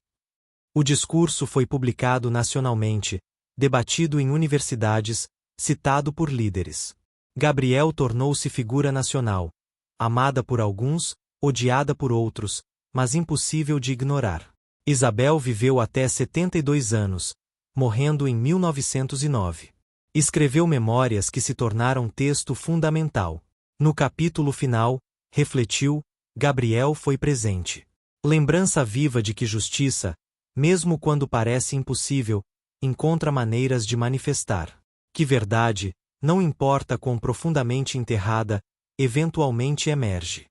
O discurso foi publicado nacionalmente, debatido em universidades, citado por líderes. Gabriel tornou-se figura nacional, amada por alguns, odiada por outros, mas impossível de ignorar. Isabel viveu até 72 anos, morrendo em 1909. Escreveu memórias que se tornaram texto fundamental. No capítulo final, refletiu: Gabriel foi presente. Lembrança viva de que justiça, mesmo quando parece impossível, encontra maneiras de manifestar. Que verdade, não importa quão profundamente enterrada, eventualmente emerge.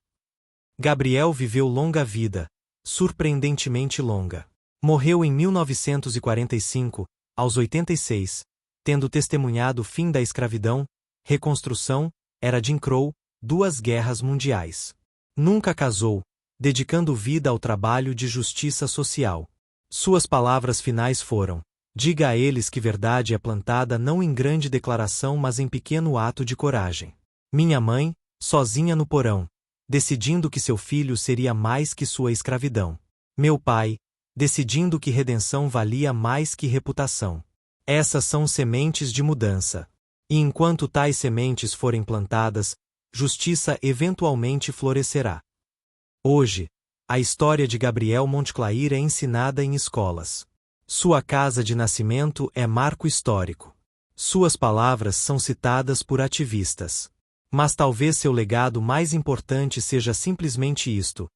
Gabriel viveu longa vida, surpreendentemente longa. Morreu em 1945, aos 86, tendo testemunhado o fim da escravidão, reconstrução, era Jim Crow, 2 guerras mundiais. Nunca casou, dedicando vida ao trabalho de justiça social. Suas palavras finais foram: diga a eles que verdade é plantada não em grande declaração mas em pequeno ato de coragem. Minha mãe, sozinha no porão, decidindo que seu filho seria mais que sua escravidão. Meu pai, decidindo que redenção valia mais que reputação. Essas são sementes de mudança. E enquanto tais sementes forem plantadas, justiça eventualmente florescerá. Hoje, a história de Gabriel Montclair é ensinada em escolas. Sua casa de nascimento é marco histórico. Suas palavras são citadas por ativistas. Mas talvez seu legado mais importante seja simplesmente isto: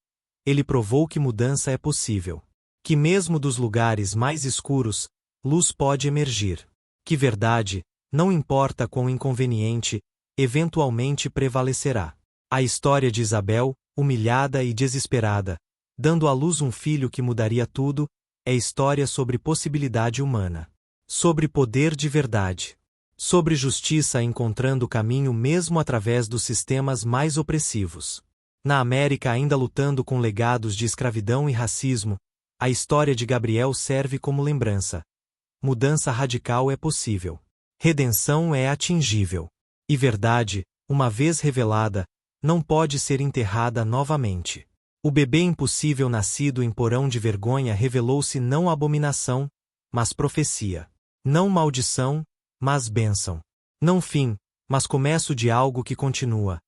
ele provou que mudança é possível. Que mesmo dos lugares mais escuros, luz pode emergir. Que verdade, não importa quão inconveniente, eventualmente prevalecerá. A história de Isabel, humilhada e desesperada, dando à luz um filho que mudaria tudo, é história sobre possibilidade humana. Sobre poder de verdade. Sobre justiça encontrando caminho mesmo através dos sistemas mais opressivos. Na América ainda lutando com legados de escravidão e racismo, a história de Gabriel serve como lembrança. Mudança radical é possível. Redenção é atingível. E verdade, uma vez revelada, não pode ser enterrada novamente. O bebê impossível nascido em porão de vergonha revelou-se não abominação, mas profecia. Não maldição, mas bênção. Não fim, mas começo de algo que continua.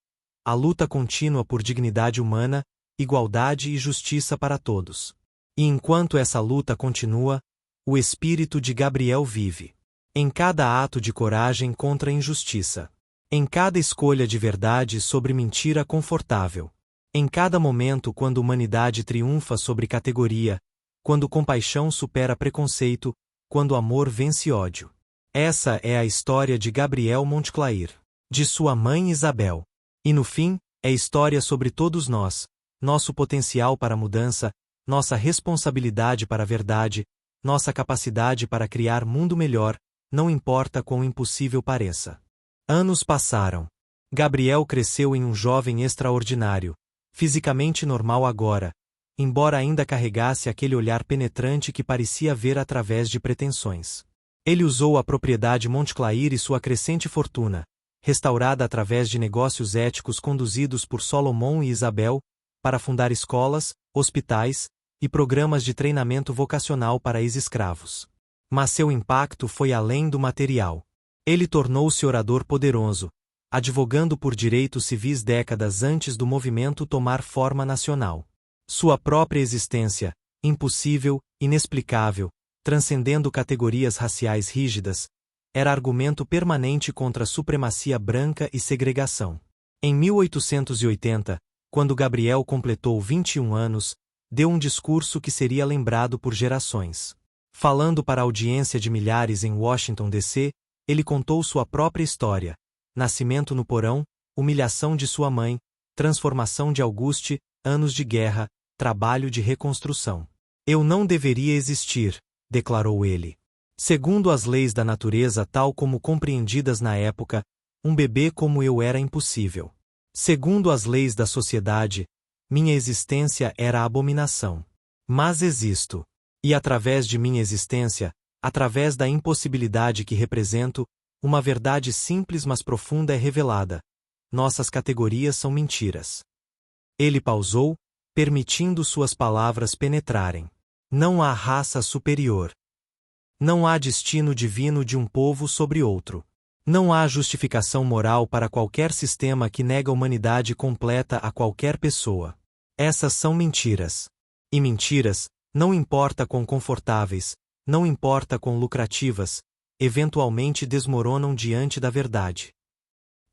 A luta contínua por dignidade humana, igualdade e justiça para todos. E enquanto essa luta continua, o espírito de Gabriel vive. Em cada ato de coragem contra a injustiça. Em cada escolha de verdade sobre mentira confortável. Em cada momento quando humanidade triunfa sobre categoria, quando compaixão supera preconceito, quando amor vence ódio. Essa é a história de Gabriel Montclair, de sua mãe Isabel. E no fim, é história sobre todos nós, nosso potencial para mudança, nossa responsabilidade para a verdade, nossa capacidade para criar mundo melhor, não importa quão impossível pareça. Anos passaram. Gabriel cresceu em um jovem extraordinário, fisicamente normal agora, embora ainda carregasse aquele olhar penetrante que parecia ver através de pretensões. Ele usou a propriedade Montclair e sua crescente fortuna, restaurada através de negócios éticos conduzidos por Solomon e Isabel, para fundar escolas, hospitais e programas de treinamento vocacional para ex-escravos. Mas seu impacto foi além do material. Ele tornou-se orador poderoso, advogando por direitos civis décadas antes do movimento tomar forma nacional. Sua própria existência, impossível, inexplicável, transcendendo categorias raciais rígidas, era argumento permanente contra a supremacia branca e segregação. Em 1880, quando Gabriel completou 21 anos, deu um discurso que seria lembrado por gerações. Falando para a audiência de milhares em Washington, D.C., ele contou sua própria história: nascimento no porão, humilhação de sua mãe, transformação de Auguste, anos de guerra, trabalho de reconstrução. Eu não deveria existir, declarou ele. Segundo as leis da natureza tal como compreendidas na época, um bebê como eu era impossível. Segundo as leis da sociedade, minha existência era abominação. Mas existo. E através de minha existência, através da impossibilidade que represento, uma verdade simples mas profunda é revelada. Nossas categorias são mentiras. Ele pausou, permitindo suas palavras penetrarem. Não há raça superior. Não há destino divino de um povo sobre outro. Não há justificação moral para qualquer sistema que nega a humanidade completa a qualquer pessoa. Essas são mentiras. E mentiras, não importa quão confortáveis, não importa quão lucrativas, eventualmente desmoronam diante da verdade.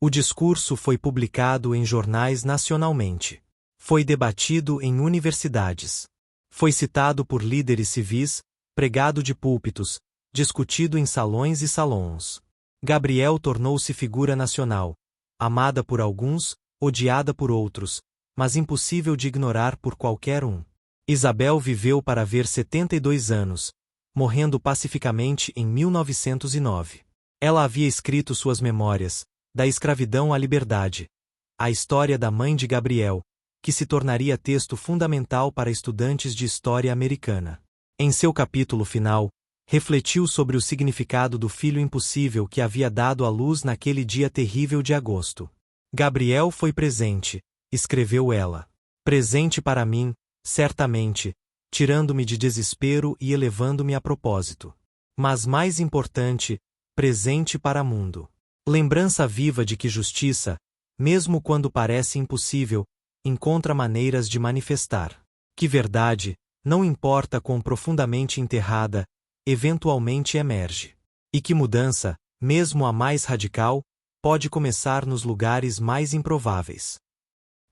O discurso foi publicado em jornais nacionalmente. Foi debatido em universidades. Foi citado por líderes civis, pregado de púlpitos, discutido em salões e salões. Gabriel tornou-se figura nacional, amada por alguns, odiada por outros, mas impossível de ignorar por qualquer um. Isabel viveu para ver 72 anos, morrendo pacificamente em 1909. Ela havia escrito suas memórias, da escravidão à liberdade, a história da mãe de Gabriel, que se tornaria texto fundamental para estudantes de história americana. Em seu capítulo final, refletiu sobre o significado do filho impossível que havia dado à luz naquele dia terrível de agosto. Gabriel foi presente, escreveu ela. Presente para mim, certamente, tirando-me de desespero e elevando-me a propósito. Mas mais importante, presente para o mundo. Lembrança viva de que justiça, mesmo quando parece impossível, encontra maneiras de manifestar. Que verdade, não importa quão profundamente enterrada, eventualmente emerge. E que mudança, mesmo a mais radical, pode começar nos lugares mais improváveis.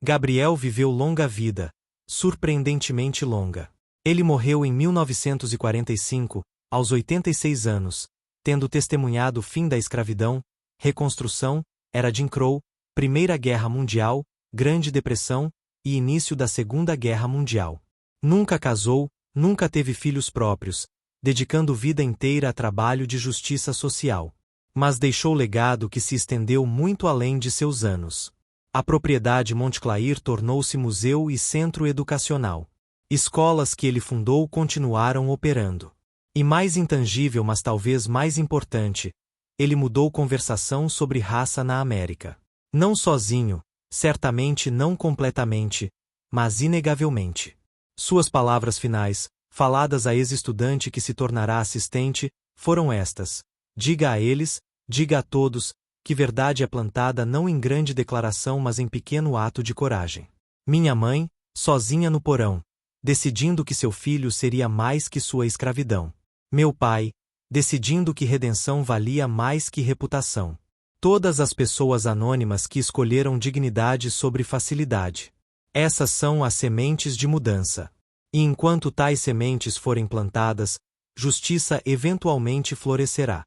Gabriel viveu longa vida, surpreendentemente longa. Ele morreu em 1945, aos 86 anos, tendo testemunhado o fim da escravidão, reconstrução, era Jim Crow, Primeira Guerra Mundial, Grande Depressão e início da Segunda Guerra Mundial. Nunca casou, nunca teve filhos próprios, dedicando vida inteira a trabalho de justiça social. Mas deixou legado que se estendeu muito além de seus anos. A propriedade Montclair tornou-se museu e centro educacional. Escolas que ele fundou continuaram operando. E mais intangível, mas talvez mais importante, ele mudou conversação sobre raça na América. Não sozinho, certamente não completamente, mas inegavelmente. Suas palavras finais, faladas a ex-estudante que se tornará assistente, foram estas: diga a eles, diga a todos, que verdade é plantada não em grande declaração mas em pequeno ato de coragem. Minha mãe, sozinha no porão, decidindo que seu filho seria mais que sua escravidão. Meu pai, decidindo que redenção valia mais que reputação. Todas as pessoas anônimas que escolheram dignidade sobre facilidade. Essas são as sementes de mudança. E enquanto tais sementes forem plantadas, justiça eventualmente florescerá.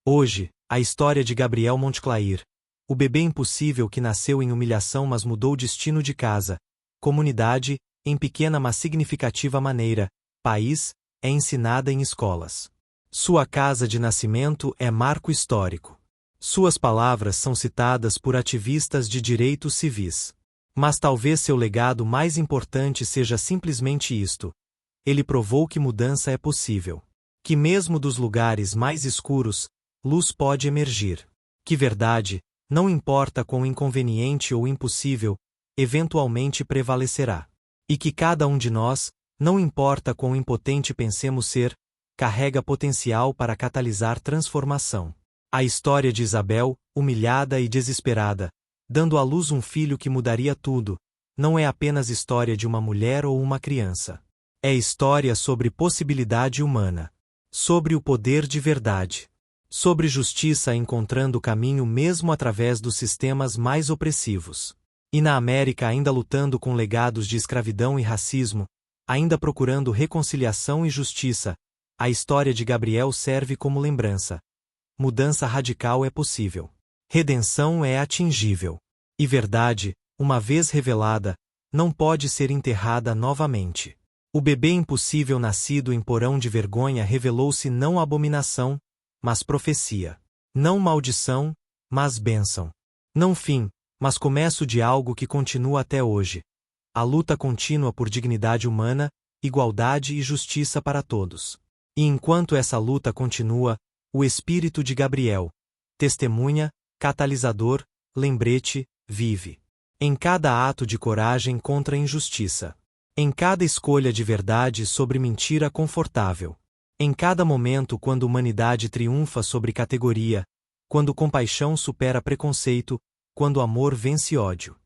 Hoje, a história de Gabriel Montclair, o bebê impossível que nasceu em humilhação mas mudou o destino de casa, comunidade, em pequena mas significativa maneira, país, é ensinada em escolas. Sua casa de nascimento é marco histórico. Suas palavras são citadas por ativistas de direitos civis. Mas talvez seu legado mais importante seja simplesmente isto: ele provou que mudança é possível. Que mesmo dos lugares mais escuros, luz pode emergir. Que verdade, não importa quão inconveniente ou impossível, eventualmente prevalecerá. E que cada um de nós, não importa quão impotente pensemos ser, carrega potencial para catalisar transformação. A história de Isabel, humilhada e desesperada, dando à luz um filho que mudaria tudo, não é apenas história de uma mulher ou uma criança. É história sobre possibilidade humana. Sobre o poder de verdade. Sobre justiça encontrando o caminho mesmo através dos sistemas mais opressivos. E na América ainda lutando com legados de escravidão e racismo, ainda procurando reconciliação e justiça, a história de Gabriel serve como lembrança. Mudança radical é possível. Redenção é atingível. E verdade, uma vez revelada, não pode ser enterrada novamente. O bebê impossível nascido em porão de vergonha revelou-se não abominação, mas profecia. Não maldição, mas bênção. Não fim, mas começo de algo que continua até hoje. A luta contínua por dignidade humana, igualdade e justiça para todos. E enquanto essa luta continua, o espírito de Gabriel, testemunha, catalisador, lembrete, vive. Em cada ato de coragem contra a injustiça. Em cada escolha de verdade sobre mentira confortável. Em cada momento quando a humanidade triunfa sobre categoria, quando compaixão supera preconceito, quando amor vence ódio.